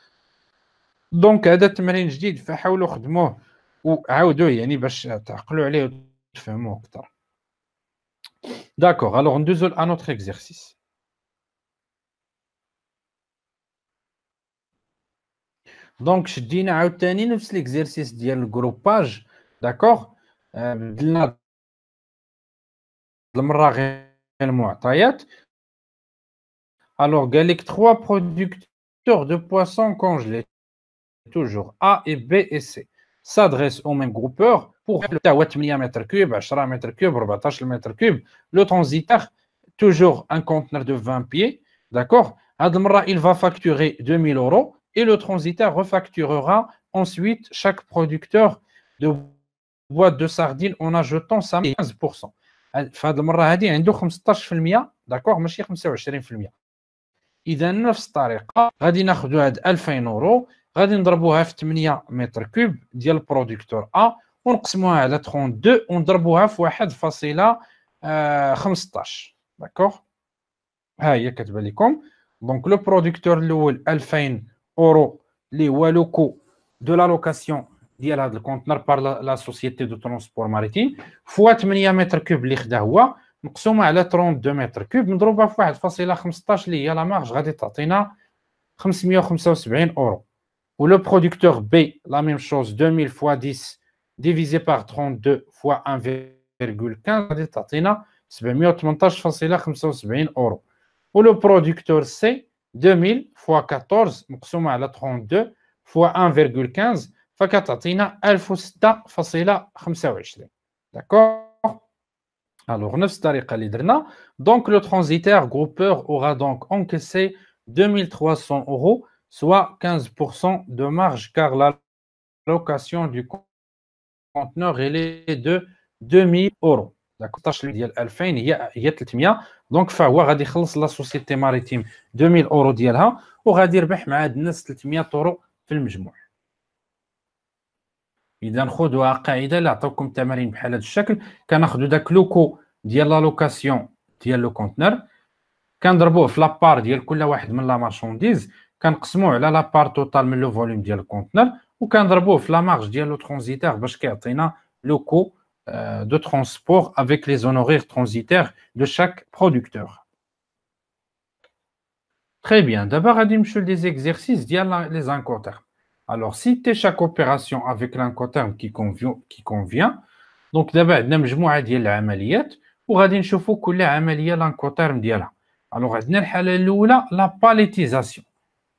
دونك هذا التمرين جديد فحاولوا خدموه وعاودوه يعني باش تعقلوا عليه وتفهموه اكثر. D'accord, alors on ندوزو à notre exercice. دونك شدينا عاوتاني نفس ليكزيرسيس ديال الجروباج. داكوغ. بدلنا المره غير المعطيات. الوغ قال لك 3 producteurs de poissons congelés toujours A et B et C s'adressent au même groupeur pour حتى هو 8 متر كوب 10 متر كوب 14 متر كوب. لو ترانزيتور toujours un conteneur de 20 pieds. D'accord. هاد المره il va facturer 2000 euros et le transiteur refacturera ensuite chaque producteur de boîte de sardines en ajoutant sa 15%. فهاد المره هادي عنده 15%. داكوغ ماشي 25%. اذا نفس الطريقه غادي ناخذوا هاد 2000 اورو غادي نضربوها في 8 متر كوب ديال البرودكتور ا ونقسموها على 32 ونضربوها في 1.15. داكوغ. ها هي كتبان لكم. دونك لو برودكتور الاول 2000 اورو اللي هو لو كو دو لا لوكاسيون ديال هذا الكونتنر بار لا سوسيتي دو ترونسبور ماريتيم فوا 8 متر كوب اللي خدا هو مقسومه على 32 متر كوب مضروبه في 1.15 اللي هي لا مارج غادي تعطينا 575 اورو. ولو برودكتور بي لا ميم شوز 2000 فوا 10 ديفيزي بار 32 فوا 1.15 غادي تعطينا 718.75 اورو. ولو برودكتور سي 2000 فوا 14 مقسومه على 32 فوا 1.15 فكتعطينا 1006.25. داكوغ. Alors, نفس الطريقه اللي درنا. Donc le transiteur groupeur aura donc encaissé 2300 euros, soit 15% de marge, car la location du conteneur elle est de 2000 euros. D'accord. 16 ديال 2000 هي 300. دونك فهو غادي يخلص لا سوسيتي ماريتيم 2000 اورو ديالها وغادي يربح مع هاد الناس 300 اورو في المجموع. اذا خذوها قاعده اللي عطاوكم تمارين بحال هذا الشكل. كناخذوا داك لوكو ديال لا لوكاسيون ديال لو كونتنر كنضربوه في لابار ديال كل واحد من لا مارشونديز كنقسموه على لابار توتال من لو فوليوم ديال الكونتنر وكنضربوه في لا مارج ديال لو ترانزيتور باش كيعطينا لوكو de transport avec les honoraires transitaires de chaque producteur. Très bien. D'abord, on va des exercices les incoterms. Alors, si tu chaque opération avec l'incoterm qui convient, donc d'abord, on a مجموعة ديال العمليات وغادي نشوفوا كل عملية l'incoterm ديالها. Alors, عندنا الحالة الأولى la palettisation.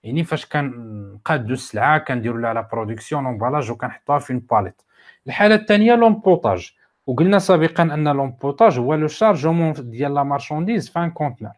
يعني فاش كنقادوا السلعة كنديروا لها لا برودكسيون لومبالاج وكنحطوها في اون باليت. الحالة الثانية لومبوتاج، وقلنا سابقا أن لومبوتاج هو لو شارجمون ديال لا مارشونديز في ان كونتنر.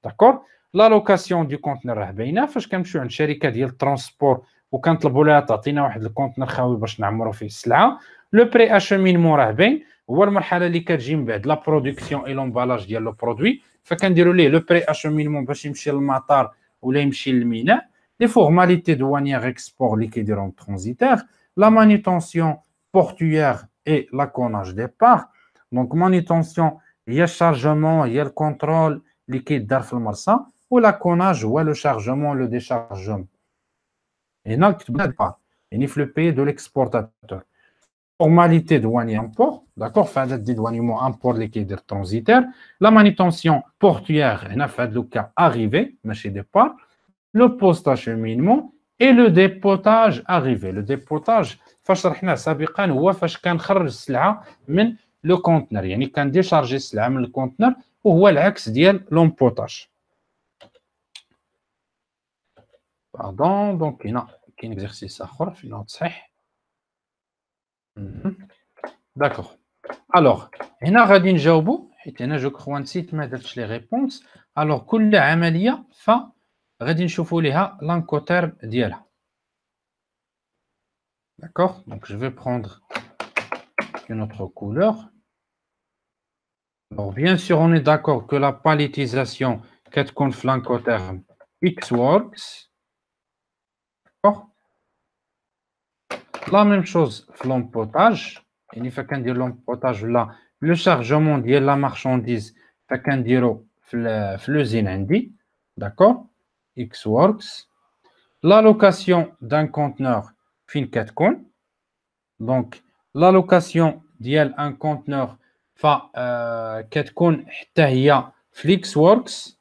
داكور. لا لوكاسيون دو كونتنر راه باينه، فاش كنمشيو عند شركه ديال الترونسبور وكنطلبوا لها تعطينا واحد الكونتنر خاوي باش نعمروا فيه السلعه. لو بري اشومينمون راه باين، هو المرحله اللي كتجي من بعد لا برودكسيون اي لومبالاج ديال لو برودوي، فكنديروا ليه لو بري اشومينمون باش يمشي للمطار ولا يمشي للميناء. لي فورماليتي دوانيير اكسبور اللي كيديرهم ترانزيتير، لا مانيتونسيون بورتويير اي لاكوناج ديبار. دونك مانيتونسيون هي الشارجمون، هي الكونترول اللي كيدار في المرسى، ولا كوناج هو لو شارجمون لو ديشارجمون. هنا كتبنا ديبار يعني في لو بي دو ليكسبورتاتور. فورماليتي دواني امبور، داكور، في هذا الديدوانيمون امبور اللي كيدير ترانزيتير. لا مانيتونسيون بورتويير هنا في هذا لو كا اريفي ماشي ديبار. لو بوست اشيمينمون اي لو ديبوتاج اريفي. لو ديبوتاج فاش شرحناه سابقا هو فاش كنخرج السلعه من لو كونتنر، يعني كنديشارجي السلعه من الكونتنر، وهو العكس ديال لومبوتاج. باردون. دونك هنا كاين اكزرسيس اخر فين تصحيح. داكوغ. الوغ هنا غادي نجاوبوا، حيت انا جو كخوا نسيت ما درتش لي ريبونس. الوغ كل عمليه غادي نشوفوا ليها لانكوتيرم ديالها. D'accord, donc je vais prendre une autre couleur. Alors, bien sûr, on est d'accord que la palettisation, qu'est-ce l'incoterm Xworks. D'accord. La même chose, l'empotage. Il faut qu'on dise l'empotage là. Le chargement de la marchandise, faut qu'on dise l'usine indi. D'accord. Xworks. L'allocation d'un conteneur, fin 4 donc l'allocation d'un conteneur كتكون حتى هي فليكسوركس.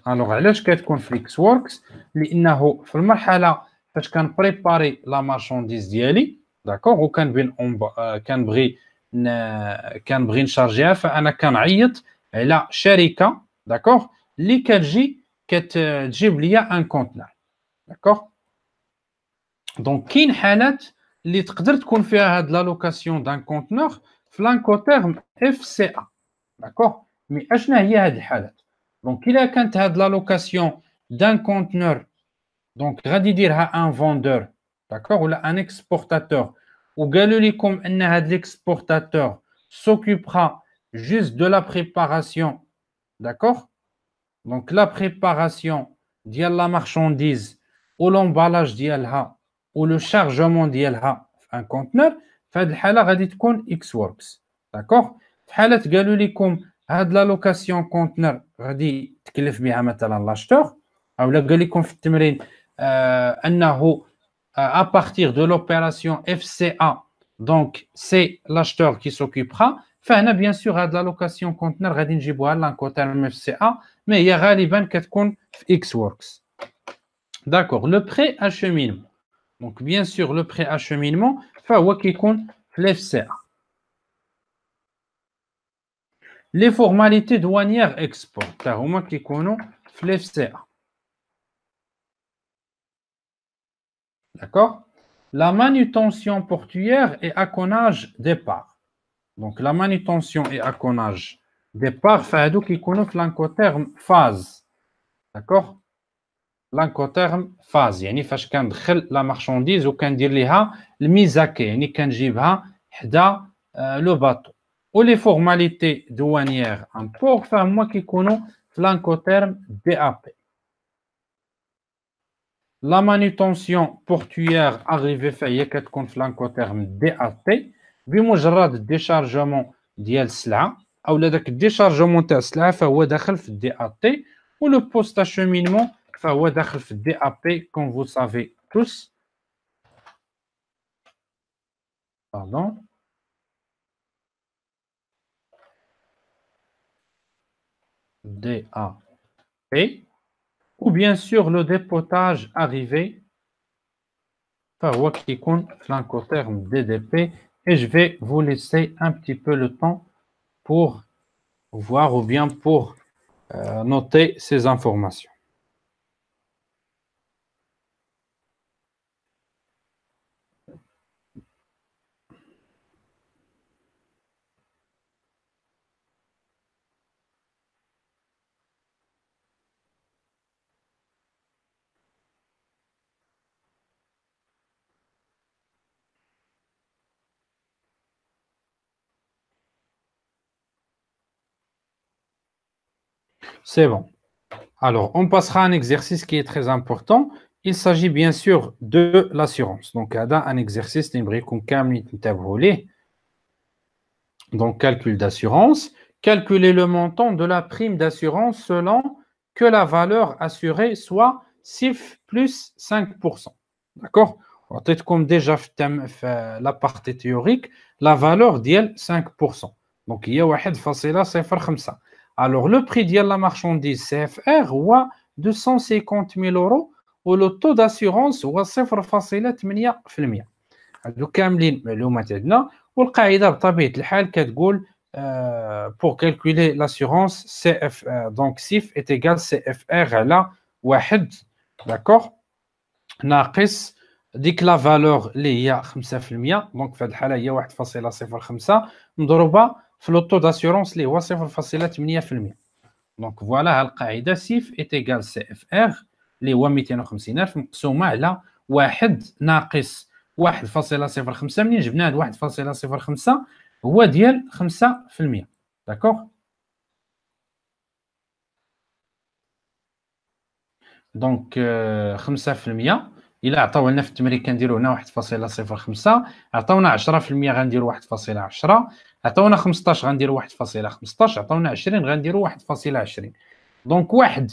الوغ علاش كتكون فليكسوركس؟ لانه في المرحله فاش كنبريباري لا مارشونديز ديالي، داكوغ، وكنبغي نشارجيها، فانا كنعيط على شركه، داكوغ، اللي كتجي كتجيب ليا ان كونتنر. داكوغ. دونك كاين حالات اللي تقدر تكون فيها هاد لا لوكاسيون دان كونتنور في لانكوتيرم اف سي ا. داكوغ. مي اشنا هي هاد الحالات؟ دونك الا كانت هاد لا لوكاسيون دان كونتنور، دونك غادي يديرها ان فوندور، داكوغ، ولا ان اكسبورتاتور، وقالوا لكم ان هاد ليكسبورتاتور s'occupera juste de la préparation, d'accord. Donc la préparation ديال la marchandise ou l'emballage ديالها ou le chargement ديالها في ان كونتنر، في هذه الحاله غادي تكون اكس وركس. داكوغ. في حاله قالوا لكم هاد لا لوكاسيون كونتنر غادي تكلف بها مثلا لاشتور، او لا قال لكم في التمرين انه à partir de l'opération FCA, donc c'est l'acheteur qui s'occupera. فهنا بيان سور هاد لا لوكاسيون كونتنر غادي نجيبوها لانكوتيرم اف سي ا، مي هي غالبا كتكون في اكس وركس. داكوغ. لو بري اشيمينمون، دونك بيان سور لو بري اشيمينمون فهو كيكون في الاف سي ا. لي فورماليتي دوانيير اكسبور حتى هما كيكونوا في الاف سي ا. داكوغ. La manutention portuaire et accounage départ. Donc la manutention et accounage départ فهادو كيكونوا في لانكوتيرم فاز. داكوغ. لانكوتيرم فاز يعني فاش كندخل لا مارشونديز وكندير ليها الميزاكي، يعني كنجيبها حدا لو باطو. ولي فورماليتي دوانيير امبور فهما كيكونوا في لانكوتيرم دي ا بي. لا مانيتونسيون بورتويير اريفي فهي كتكون في لانكوتيرم دي ا تي بمجرد الديشارجمون ديال السلعه، او داك الديشارجمون تاع السلعه فهو داخل في الدي ا تي. ولو بوست اشومينمون فهو داخل في الدي ا بي كوم فو سافي توس. باردون. DAP, ou bien sûr le dépotage arrivé, فهو كيكون في l'Incoterm DDP, et je vais vous laisser un petit peu le temps pour voir ou bien pour noter ces informations. C'est bon. Alors, on passera à un exercice qui est très important. Il s'agit bien sûr de l'assurance. Donc, un exercice, donc calcul d'assurance. Calculer le montant de la prime d'assurance selon que la valeur assurée soit SIF plus 5%. D'accord? Peut-être comme déjà fait la partie théorique, la valeur d'IEL 5%. Donc, il y a 1,05. Alors, le prix de la marchandise CFR ou 250 000 euros, ou le taux d'assurance ou 0,8%. هادو كاملين معلومات عندنا، والقاعده بطبيعه الحال كتقول pour calculer l'assurance CF donc SIF est égal CFR على 1 d'accord ناقص ديك لا فالور اللي هي 5%. دونك في هذه الحاله هي 1.05 مضروبه في لو طو داسيورونس اللي هو 0.8%. دونك فوالا القاعده SIF est égal CFR اللي هو 250,000 مقسومه على 1 ناقص 1.05. منين جبنا هاد 1.05 هو ديال 5%. داكوغ دونك 5% الا عطاو لنا في التمرين كنديرو هنا 1.05، عطاونا 10% غنديرو 1.10، عطاونا 15 غنديرو 1.15، عطاونا 20 غنديرو 1.20. دونك 1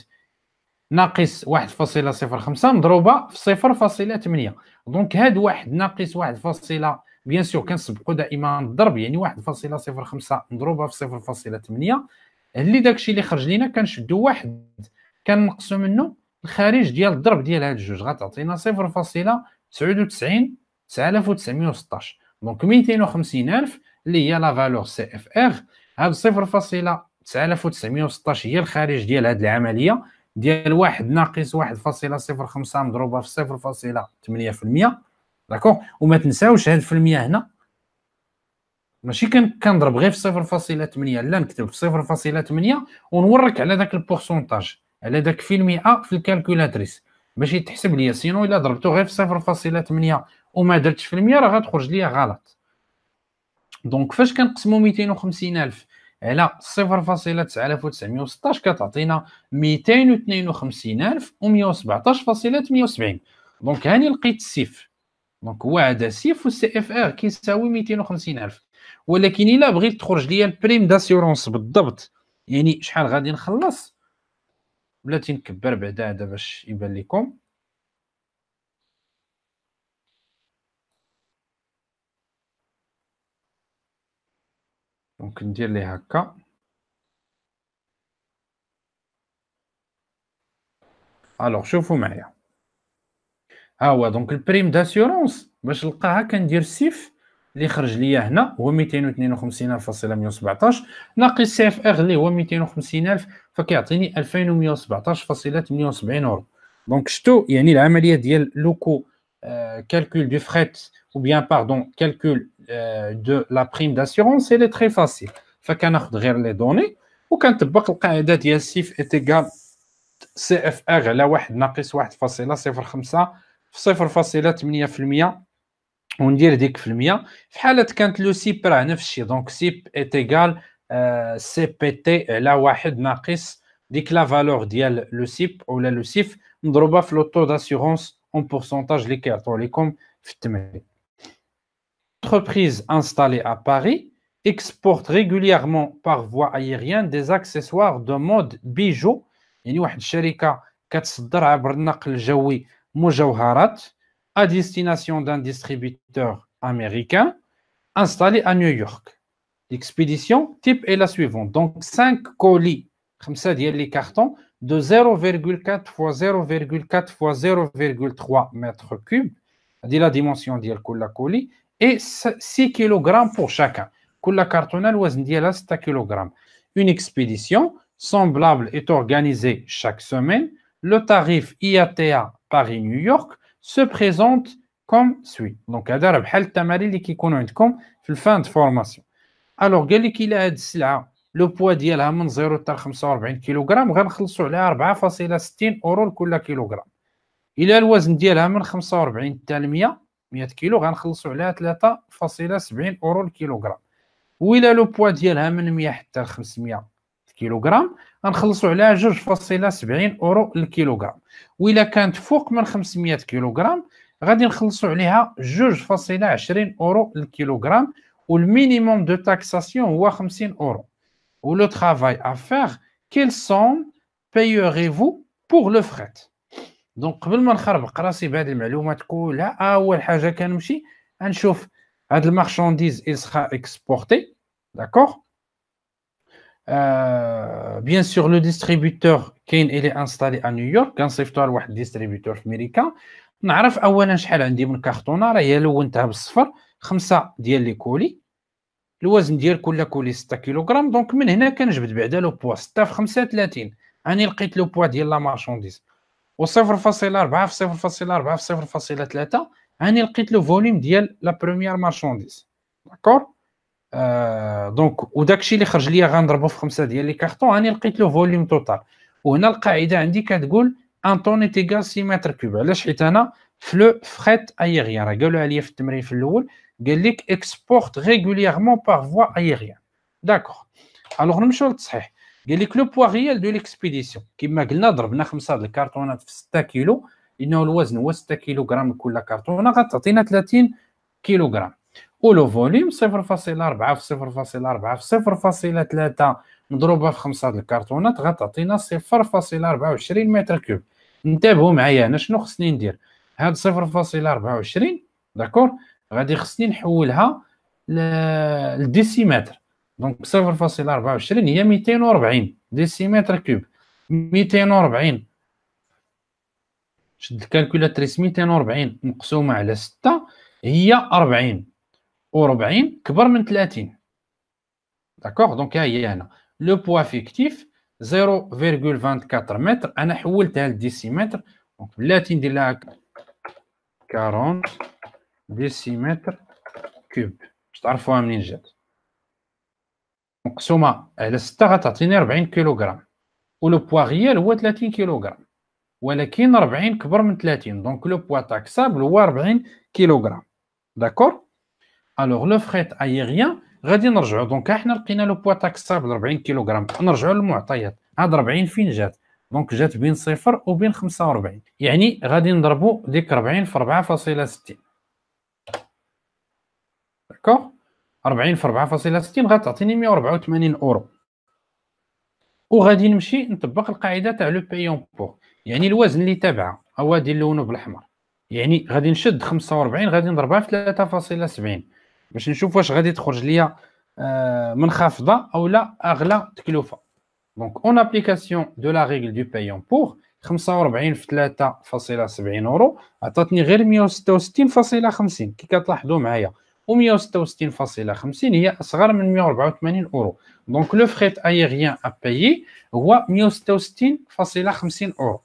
ناقص 1.05 مضروبه في 0.8. دونك هاد 1 ناقص 1 بيان سور كنسبقوا دائما الضرب، يعني 1.05 مضروبه في 0.8 اللي داكشي اللي خرج لينا كنشدو 1 كنقصوا منه الخارج ديال الضرب ديال هاد الجوج غتعطينا 0.99 9916. دونك 250,000 اللي هي لا فالور سي اف ار، هاد 0.9916 هي الخارج ديال هاد العمليه ديال 1 ناقص 1.05 مضروبه في 0.8%. داكوغ وما تنساوش هاد الفالمية هنا ماشي كنضرب غير في 0.8، لا نكتب في 0.8 ونورك على داك البورسونتاج على داك في المئة في الكالكولاتريس باش يتحسب ليا، سينو الا ضربته غير في 0.8 وما درتش في المئة راه غتخرج ليا غلط. دونك فاش كنقسموا 250,000 على 0.9916 كتعطينا 252,117.78. دونك هاني لقيت السيف. دونك هو هذا سيف والسي اف ار كيساوي 250,000. ولكن الا بغيت تخرج ليا البريم داسيورونس بالضبط، يعني شحال غادي نخلص، بلاتي نكبر بعدا هذا باش يبان لكم. دونك ندير ليه هكا. الوغ شوفوا معايا، ها هو دونك البريم داسيورونس باش نلقاها كندير سيف اللي خرج ليا هنا هو 252,117 ناقص سي اف ار اللي هو 250,000 فكيعطيني 2117.78 اورو. دونك شتو يعني العمليه ديال لوكو calcul du fret ou bien pardon calcul de la prime d'assurance elle est très facile. فكناخذ غير لي دوني وكنطبق القاعده ديال سيف est égal CFR على 1 ناقص 1.05 في 0.8% وندير ديك في المية. في حالة كانت لو سيب راه نفس الشيء، دونك سيب ايت ايكال سي بي تي على 1 ناقص ديك لا فالور ديال لو سيب ولا لو سيف مضروبة في لو طو داسيورونس اون بورسونتاج اللي كيعطيو لكم في التمرين. Entreprise installée à Paris exporte régulièrement par voie aérienne des accessoires de mode bijou. يعني واحد الشركة كتصدر عبر النقل الجوي مجوهرات à destination d'un distributeur américain installé à New York. L'expédition type est la suivante. Donc 5 colis 5 ديال لي كارطون de 0,4 fois 0,4 fois 0,3 mètres cubes هذه لا ديمونسيون ديال كل كولي et 6 kg pour chacun. كل كرتونة الوزن ديالها 6 kg. Une expédition semblable est organisée chaque semaine. Le tarif IATA Paris-New York se présente comme suit. Donc هذا راه بحال التمارين اللي كيكونوا عندكم في الفان د فورماسيون. الوغ قال لك الا هاد السلعه لو بوا ديالها من 0 حتى 45 كيلوغرام غنخلصوا عليها 4.60 اورو لكل كيلوغرام. الى الوزن ديالها من 45 حتى 100 كيلو غنخلصوا عليها 3.70 اورو الكيلوغرام. وإلا لو بوا ديالها من 100 حتى 500 كيلوغرام غنخلصوا عليها 2.70 اورو الكيلوغرام. وإلا كانت فوق من 500 كيلوغرام غادي نخلصوا عليها 2.20 اورو الكيلوغرام. والمينيموم دو تاكساسيون هو 50 اورو. و لو travail à faire, quelle somme payerez-vous pour le fret؟ دونك قبل ما نخربق راسي بهذه المعلومات كلها اول حاجه كنمشي غنشوف هاد المارشانديز il sera exporté, d'accord. Bien sûr le distributeur كاين il est installé à New York كنصيفطوها لواحد ديستريبيوتور في امريكا. نعرف اولا شحال عندي من كارطونه راه هي لونتها بالصفر 5 ديال لي كولي الوزن ديال كل كولي 6 كيلوغرام. دونك من هنا كنجبد بعدا لو بوا 6 في 5 30 راني لقيت لو بوا ديال لا مارشانديز و 0.4 في 0.4 في 0.3 راني لقيت لو فوليوم ديال لا بروميير مارشانديز، داكور. دونك وداكشي اللي خرج ليا غنضربو في 5 ديال لي كارطون راني لقيت لو فوليوم توتال. وهنا القاعده عندي كتقول ان طون ايت ايغال 6 متر كوب. علاش؟ حيت انا في لو فريت ايريان راه قالوا عليا في التمرين في الاول قال لك اكسبورت ريغولييرمون بار فوا ايريان، داكور. الوغ نمشيو للتصحيح. قال لك لو بوا ريال دو ليكسبيديسيون كما قلنا ضربنا 5 د الكرتونات في 6 كيلو لانه الوزن هو 6 كيلوغرام لكل كرتونه غتعطينا 30 كيلوغرام. ولو فوليوم 0.4 في 0.4 في 0.3 مضروبه في 5 د الكرتونات غتعطينا 0.24 متر كوب. انتبهوا معايا انا شنو خصني ندير. هاد 0.24 داكور غادي خصني نحولها للديسيمتر. دونك 0.24 هي 240 ديسيمتر كوب. 240 شد الكالكولاتريس 240 مقسومه على 6 هي 40 و40 كبر من 30، داكوغ. دونك ها هي هنا لو بوا فيكتيف 0.24 متر انا حولتها للديسيمتر. دونك بلاتي ندير لها 40 ديسيمتر كوب باش تعرفوها منين جات. مقسومه على 6 غتعطيني 40 كيلوغرام ولو بوا ريال هو 30 كيلوغرام ولكن 40 كبر من 30 دونك لو بوا تاكسابل هو 40 كيلوغرام، داكور. الوغ لو فريت ايريان غادي نرجعوا. دونك حنا لقينا لو بوا تاكسابل 40 كيلوغرام. نرجعوا للمعطيات. هاد 40 فين جات؟ دونك جات بين 0 وبين 45 يعني غادي نضربوا ديك 40 في 4.60، داكوغ. 40 في 4.60 غتعطيني 184 اورو. وغادي نمشي نطبق القاعده تاع لو بايون بور يعني الوزن اللي تابعه هو ديال لونه بالاحمر. يعني غادي نشد 45 غادي نضربها في 3.70 باش نشوف واش غادي تخرج ليا منخفضه او لا اغلى تكلفه. دونك اون ابليكاسيون دو لا ريغل دو بايون بور 45 في 3.70 اورو عطاتني غير 166.50 كي كتلاحظوا معايا. و 166.50 هي اصغر من 184 اورو. دونك لو فريت ايريان ا بايي هو 166.50 اورو.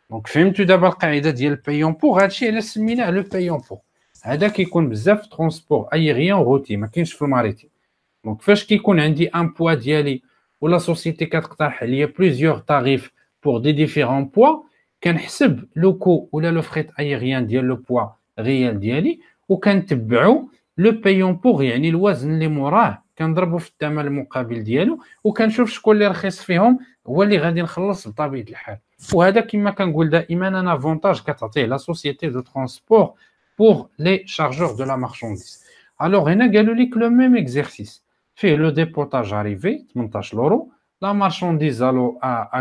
دونك فهمتوا دابا القاعده ديال البايون بور. هادشي علاش سميناه لو بايون بور. هذا كيكون بزاف في ترونسبور ايريان وروتي ما كاينش في الماريتيم. دونك فاش كيكون عندي ان بوا ديالي ولا سوسيتي كتقترح عليا بليزيور تاريف بور دي ديفيرون بوا كنحسب لو كو ولا لو فريت ايريان ديال لو بوا ريال ديالي وكنتبعو لو بايون بور يعني الوزن اللي موراه كنضربو في الثمن المقابل ديالو وكنشوف شكون اللي رخيص فيهم هو اللي غادي نخلص بطبيعه الحال. وهذا كما كنقول دائما انا افونتاج كتعطيه لا سوسيتي دو ترونسبور pour les chargeurs de la marchandise. Alors هنا قالوا لك لو ميم اكزرسيس فيه لو ديبوتاج اريفي 18 اورو، لا مارشانديز à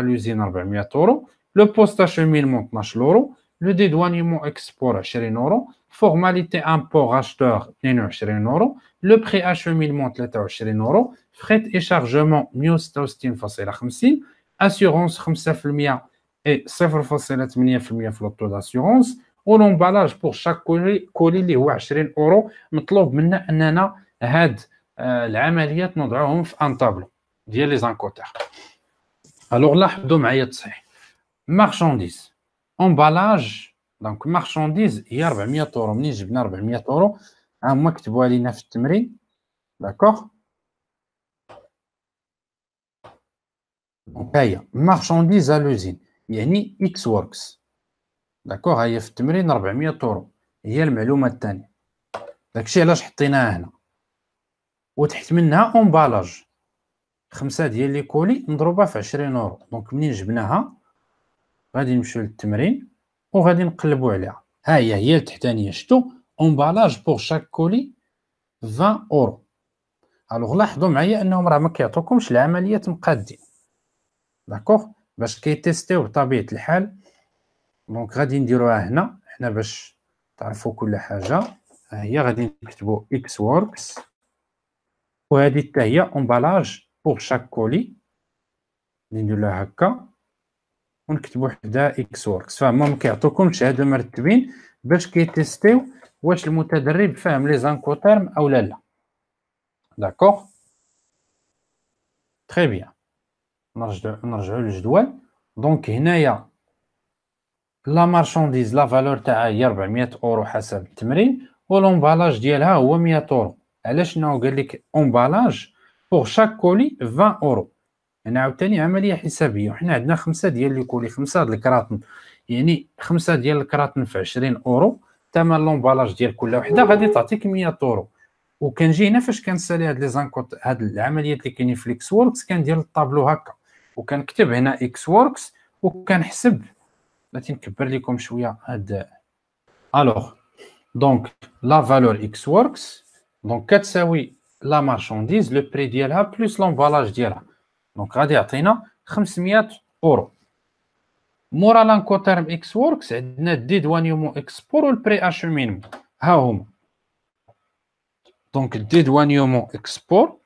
l'usine 400 اورو، لو بوست اشمينمون 12 اورو، لو ديدوانيمون اكسبور 20 اورو، فورماليتي امبور اشتور 22 اورو، لو بري اشمينمون 23 اورو، فريت اي شارجمون 166.50، assurance 5% et 0.8% في le taux d'assurance. والامبالاج بور شاك كولي اللي هو 20 اورو. مطلوب منا اننا هاد العمليات نوضعوهم في ان طابلو ديال لي زانكوتير. الوغ لاحظوا معايا التصحيح. مارشانديز امبالاج دونك مارشانديز هي 400 اورو. منين جبنا 400 اورو؟ ها هما كتبوها لينا في التمرين. داكوغ دونك ها هي مارشانديز ا لوزين يعني اكس ووركس. داكوغ ها هي في التمرين 400 اورو هي المعلومه الثانيه. داكشي علاش حطيناها هنا. وتحت منها امبالاج 5 ديال لي كولي مضروبه في 20 اورو. دونك منين جبناها غادي نمشيو للتمرين وغادي نقلبوا عليها. ها هي التحتانيه. شفتوا امبالاج بور شاك كولي 20 اورو. الوغ لاحظوا معايا انهم راه ما كيعطوكمش العمليات مقادين. داكوغ باش كيتيستيو بطبيعه الحال. دونك غادي نديروها هنا حنا باش تعرفوا كل حاجه. ها هي غادي نكتبوا اكس ووركس وهذه حتى هي امبالاج بور شاك كولي. نديرو لها هكا ونكتبوا حدا اكس ووركس. فهما ما كيعطوكمش هادو مرتبين باش كيتيستيو واش المتدرب فاهم لي زانكوتيرم او لا. داكوغ تري بيان. نرجعوا للجدول. دونك هنايا لا مارشانديز لا فالور تاعها هي 400 اورو حسب التمرين والامبالاج ديالها هو 100 اورو. علاش انه قال لك امبالاج بور شاك كولي 20 اورو؟ يعني عاوتاني عمليه حسابيه. وحنا عندنا 5 ديال لي كولي 5 د الكراطن يعني 5 ديال الكراطن في 20 اورو. ثمن لومبالاج ديال كل وحده غادي تعطيك 100 اورو. وكنجي هنا فاش كنسالي هاد لي زانكوت هاد العمليات اللي كاينين في الاكس ووركس كندير الطابلو هكا وكنكتب هنا اكس ووركس وكنحسب. غادي نكبر لكم شويه هاد. الوغ دونك لا فالور اكس ووركس دونك كتساوي لا مارشانديز لو بري ديالها بلس لومبالاج ديالها. دونك غادي يعطينا 500 اورو. مورا لانكوتيرم اكس ووركس عندنا الديدوانيومون اكسبور والبري اشومينمون. ها هما. دونك الديدوانيومون اكسبور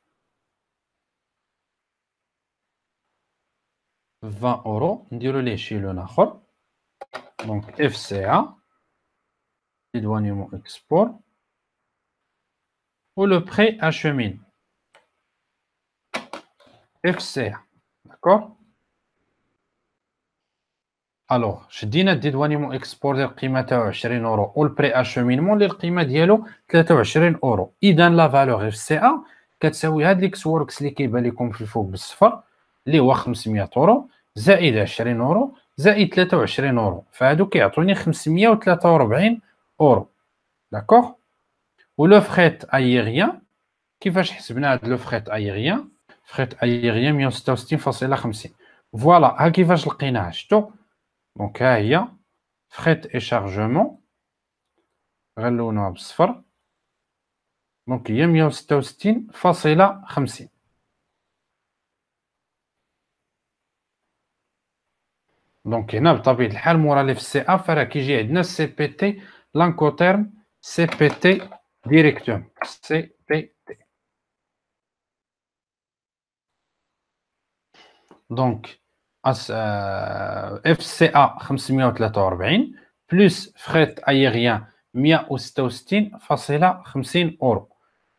20 اورو. نديرو ليه شيلون اخر. دونك اف سي ا dédouanement export ou le prêt achemine FCA. D'accord. Alors شدينا الديدوانيمون اكسبور ديال القيمه تاعو 20 اورو والبري اشومينمون اللي القيمه ديالو 23 اورو. اذا لا فالور اف سي ا كتساوي هاد ليكس ووركس اللي كيبان لكم في الفوق بالصفر اللي هو 500 اورو زائد 20 اورو زائد 23 اورو. فهادو كيعطوني 543 اورو. داكوغ. ولو فخيت ايغيان كيفاش حسبنا هاد لو فخيت ايغيان؟ فخيت ايغيان 166.50. فوالا ها كيفاش لقيناها. شفتوا دونك ها هي فخيت اي شارجمون غنلونوها بالصفر. دونك هي 166.50. دونك هنا بطبيعه الحال مورا لي في السي ا فراه كيجي عندنا سي بي تي لانكوتيرم سي بي تي ديريكتوم سي بي تي. دونك اف سي ا 543 بلس فخيت ايغيان 166.50 اورو.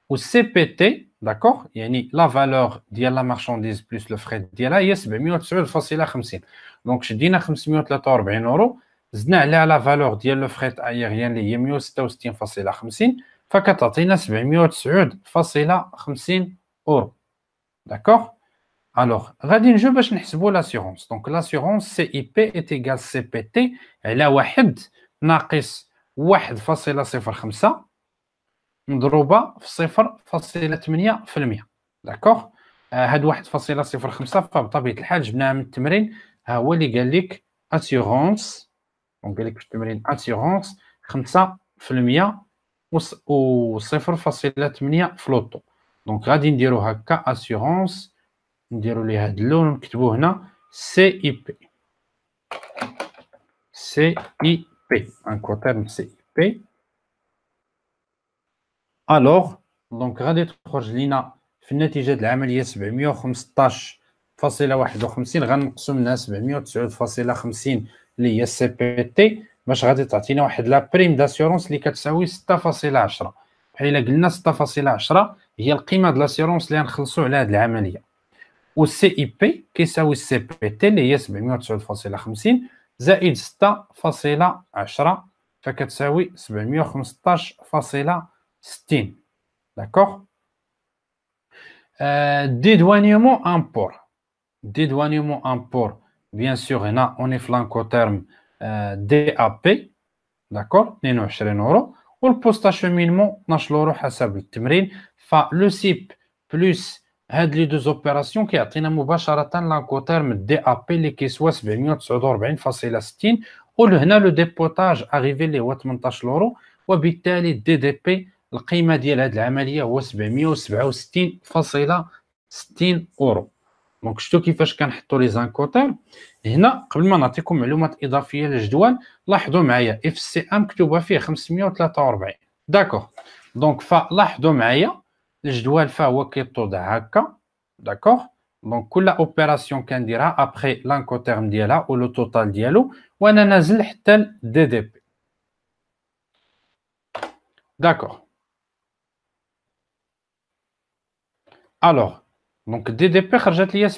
والسي بي تي داكوغ يعني لا فالور ديال لا مارشانديز بلس لو فخيت ديالها هي 709.50. دونك شدينا 543 اورو زدنا عليها لا فالور ديال لو فخيت ايغيان اللي هي 166.50 فكتعطينا 709.50 اورو. داكوغ. Alors, غادي نجيو باش نحسبوا لاسيغونس. دونك لاسيغونس سي اي بي ايت ايكال سي بي تي على 1 ناقص 1.05 مضروبه في 0.8%. داكوغ. هاد 1.05 فبطبيعه الحال جبناها من التمرين. ها هو اللي قال لك اسيغونس. دونك قال لك في التمرين اسيغونس 5% و 0.8 فلوطو. دونك غادي نديرو هكا اسيغونس نديرو ليه هاد اللون ونكتبو هنا سي اي بي. سي اي بي ان كوتيرم سي اي بي. الوغ دونك غادي تخرج لينا في النتيجه د العمليه 715.50 709.51 غنقصوا منها 709.50 اللي هي السي بي تي باش غادي تعطينا واحد لا بريم داسيورونس اللي كتساوي 6.10. بحال الا قلنا 6.10 هي القيمه ديال لاسيورونس اللي غنخلصوا على هذه العمليه، والسي اي بي كيساوي السي بي تي اللي هي 709.50 زائد 6.10 فكتساوي 715.60. داكوغ. dédouanement import. Dédouanement import, bien sûr, on est flanco-terme DAP, d'accord, 22 euros. والبوست acheminement 12 اورو حسب التمرين. فلو سيب بلس هاد لي دوز اوبيراسيون كيعطينا مباشره لانكوتيرم دي ا بي اللي كيسوى 749.60 ولهنا لو ديبوتاج اريفي اللي هو 18 اورو، وبالتالي دي دي بي القيمه ديال هاد العمليه هو 767.60 اورو. دونك شفتوا كيفاش كنحطوا لي زانكوتير. هنا قبل ما نعطيكم معلومات اضافيه للجدول لاحظوا معايا اف سي ام مكتوبه فيه 543. داكوغ. دونك فلاحظوا معايا الجدول فهو كيتوضع هكا. داكوغ. دونك كل اوبيراسيون كنديرها ابخي لانكوتيرم ديالها ولو توتال ديالو وانا نازل حتى الدي دي بي. داكوغ. الوغ دونك دي دي بي خرجت ليا 767.60.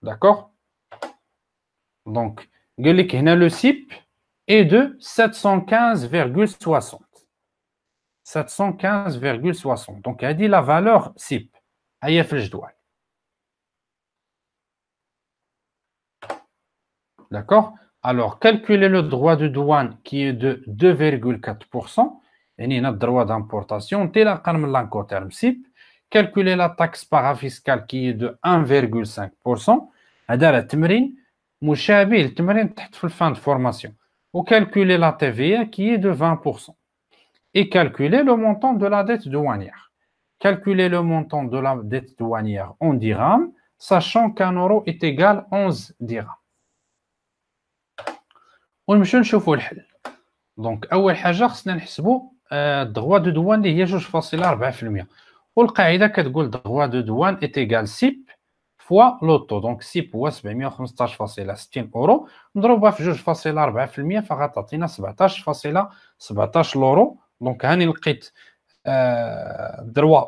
داكوغ. دونك قال لك هنا لو سيب اي دو 715.60. 715.60. دونك هذه لا فالور سيب هي في الجدول. D'accord. Alors, calculer le droit de douane qui est de 2,4%. يعني هنا الدروة d'importation انطلاقا من l'Incoterm SIP. Calculer la taxe parafiscale qui est de 1,5%. هذا راه تمرين مشابه للتمرين تحت في الفان de formation. Calculer la TVA qui est de 20%. Et calculer le montant de la dette douanière. Calculer le montant de la dette douanière en dirhams, sachant qu'un euro est égal à 11 dirhams. ونمشيو نشوفوا الحل. دونك اول حاجه خصنا نحسبوا الدغوا دو دوان اللي هي 2.4%، والقاعده كتقول دغوا دو دوان ايت ايغال سيب فوا لوطو. دونك سيب هو 715.60 اورو مضروبه في 2.4% فغتعطينا 17.17 اورو. دونك هاني لقيت دروا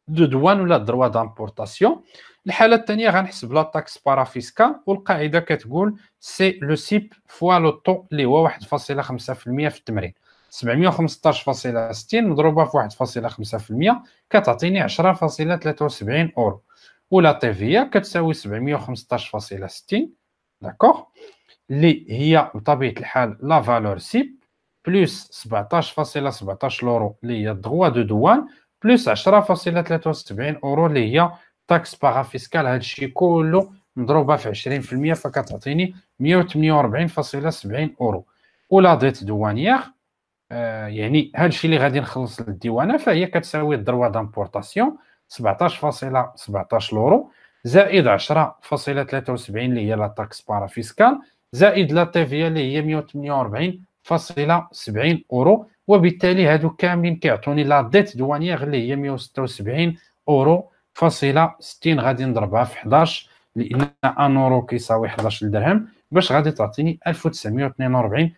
دو دوان ولا دروا دامبورطاسيون. الحاله الثانيه غنحسب لا تاكس بارافيسكال، والقاعده كتقول سي لو سيب فوا لو طو اللي هو 1.5% في التمرين. 715.60 مضروبه في 1.5% كتعطيني 10.73 اورو، ولا تي في كتساوي 715.60. داكوغ، اللي هي بطبيعه الحال لا فالور سيب بلس 17.17 اورو اللي هي الدغوا دو دوان بلس 10.73 اورو اللي هي تاكس بارافيسكال. هادشي كله مضروبه في 20% فكتعطيني 148.70 اورو. ولا ديت دوانيير يعني هادشي اللي غادي نخلص للديوانه فهي كتساوي الدروا دامبورطاسيون 17.17 اورو زائد 10.73 اللي هي لا تاكس بارافيسكال زائد لا تي في اللي هي 148.70 اورو، وبالتالي هادو كاملين كيعطوني لا ديت دوانيير اللي هي 176 اورو فاصله 60. غادي نضربها في 11 لان 1 اورو كيساوي 11 درهم باش غادي تعطيني 1942.60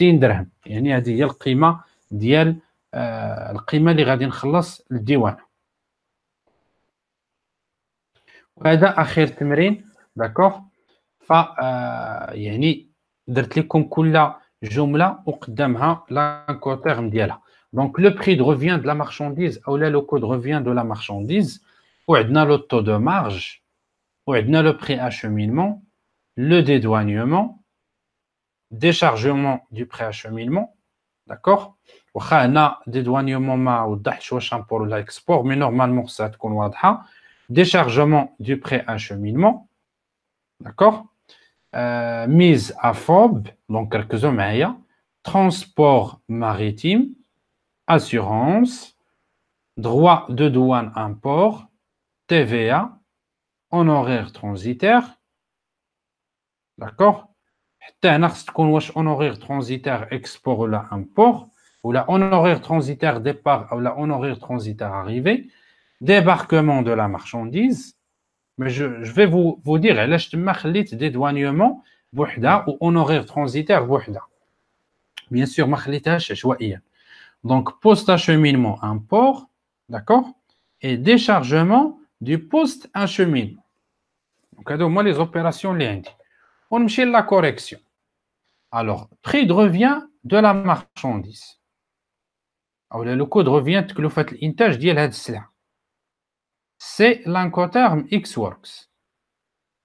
درهم. يعني هذه هي القيمه ديال القيمه اللي غادي نخلص الديوانه. وهذا اخر تمرين. داكوغ. ف يعني درت لكم كل جمله وقدامها لانكوتيرم ديالها. Donc, le prix de revient de la marchandise ou le coût de revient de la marchandise, ou le taux de marge, ou le prix acheminement, le dédouanement, déchargement du prix acheminement, d'accord? Ou dédouanement ou pour l'export, mais normalement ça تكون واضحة. Déchargement du prix acheminement, d'accord? Mise à FOB, donc quelques معايا, transport maritime, assurance, droit de douane import, TVA, honoraires transitaires. D'accord? حتى هنا خص تكون واش honoraire transitaire export ولا import ولا honoraire transitaire départ ولا honoraire transitaire arrivée. débarquement de la marchandise. Mais je vais vous dire, علاش تما خليت dédouanement بوحدها ou honoraire transitaire بوحدها. Bien sûr, ما خليتهاش عشوائيا. Donc, post-acheminement, import, d'accord? Et déchargement du post-acheminement. Donc, moi, les opérations, les indiquent. On me la correction. Alors, prix de revient de la marchandise. Alors, le coût de revient que vous faites l'intage ديال هاد السلعة. C'est l'incoterm Xworks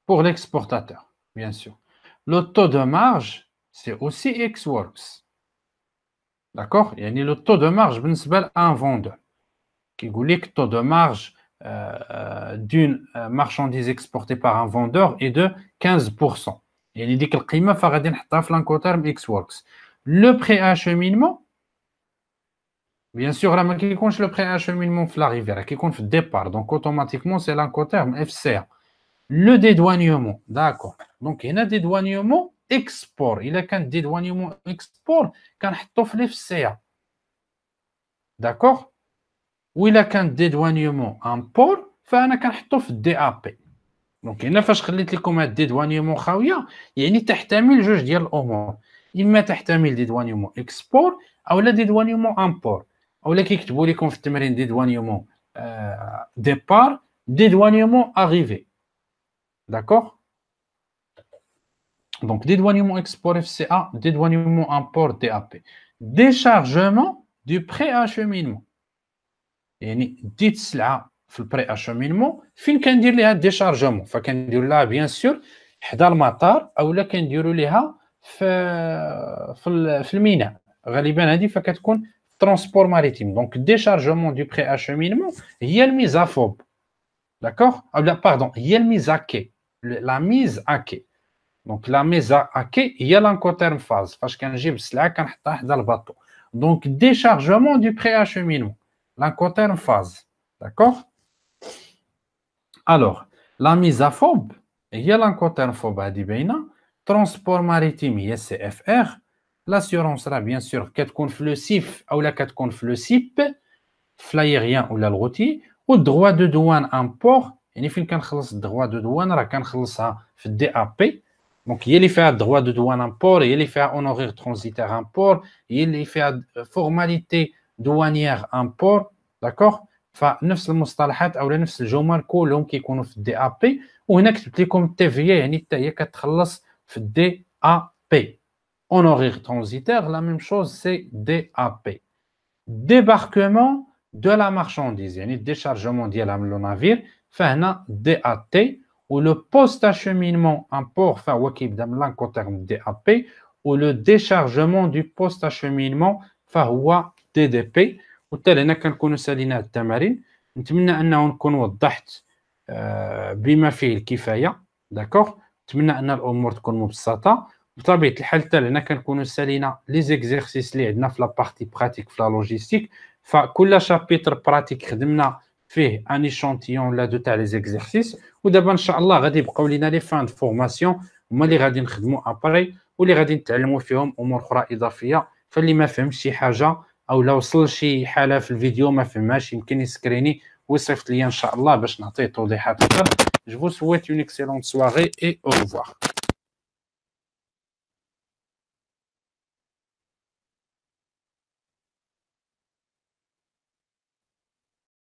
pour l'exportateur, bien sûr. Le taux de marge, c'est aussi Xworks. D'accord? Il y a le taux de marge بالنسبة à un vendeur. Qui dit que le taux de marge d'une marchandise exportée par un vendeur est de 15%. Il dit que le prix غادي نحطها في l'incoterm Xworks. Le préacheminement, bien sûr, là, qui compte le préacheminement في l'arrivée, qui compte le départ. Donc, automatiquement, c'est l'incoterm FCA. Le dédouanement, d'accord. Donc, il y a un dédouanement export. Il y a qu'un dédouanement export qu'on حطو في l'FCA. D'accord? Ou il a qu'un dédouanement import, فأنا كنحطو في DAP. Donc, هنا فاش خليت لكم هاد dédouanement خاوية، يعني تحتمل جوج ديال الأمور. إما تحتمل dédouanement export أو لا dédouanement import. أو لا كيكتبوا لكم في التمرين dédouanement départ, dédouanement arrivée. D'accord? Donc, dédouanement export FCA, dédouanement import DAP. Déchargement du préacheminement. يعني ديت السلعه في البري اشومينمون فين كندير ليها ديشارجمون فكندير لها بيان سور حدا المطار اولا كنديروا ليها في الميناء غالبا هذه فكتكون ترونسبور ماريتيم دونك ديشارجمون دو بري اشومينمون هي الميزا فوب داكوغ او لا باردون هي الميزا كي لا ميز اكي دونك لا ميزا اكي هي لانكوتيرم فاز فاش كنجيب السلعه كنحطها حدا الباطو دونك ديشارجمون دو بري اشومينمون l'incoterm phase. D'accord? Alors, la mise à FOB, il y a l'incoterm FOB à Dibéna, transport maritime, il y a CFR, l'assurance sera bien sûr qu'elle compte le CIF ou la qu'elle compte le CIP, l'aérien ou le routier, ou droit de douane import, et il quand le droit de douane, il quand ça fait DAP. Donc, il y a le droit de douane import, il y a honoraire transitaire import, il y a formalité douanière import, d'accord? فنفس المصطلحات او نفس الجمل كلهم كيكونوا في الدي ا بي وهنا كتبت لكم التيفيه يعني حتى هي كتخلص في الدي ا بي honoraire transitaire la même chose c'est DAP débarquement de la marchandise يعني الديشارجمون ديالها من لو نافير فهنا DAT و لو بوست اشمينمون امبور فهو كيبدا من لانكوتيرم دي ا بي و لو ديشارجمون دو بوست اشمينمون فهو DDP وبالتالي هنا كنكونوا سالينا هاد التمارين نتمنى انه نكون وضحت بما فيه الكفايه داكوغ نتمنى ان الامور تكون مبسطه بطبيعه الحال حتى هنا كنكونوا سالينا لي زيكزيرسيس اللي عندنا في لا بارتي براتيك في لا لوجيستيك فكل شابيتر براتيك خدمنا فيه ان ايشانتيون ولا دو تاع لي زيكزيرسيس ودابا ان شاء الله غادي يبقاو لينا لي فان دو فورماسيون هما اللي غادي نخدموا ابري واللي غادي نتعلموا فيهم امور اخرى اضافيه فاللي ما فهمش شي حاجه او لو وصل شي حاله في الفيديو ما فهمهاش يمكن يسكريني ويصيفط لي ان شاء الله باش نعطيه توضيحات اكثر. Je vous souhaite une excellente soirée et au revoir.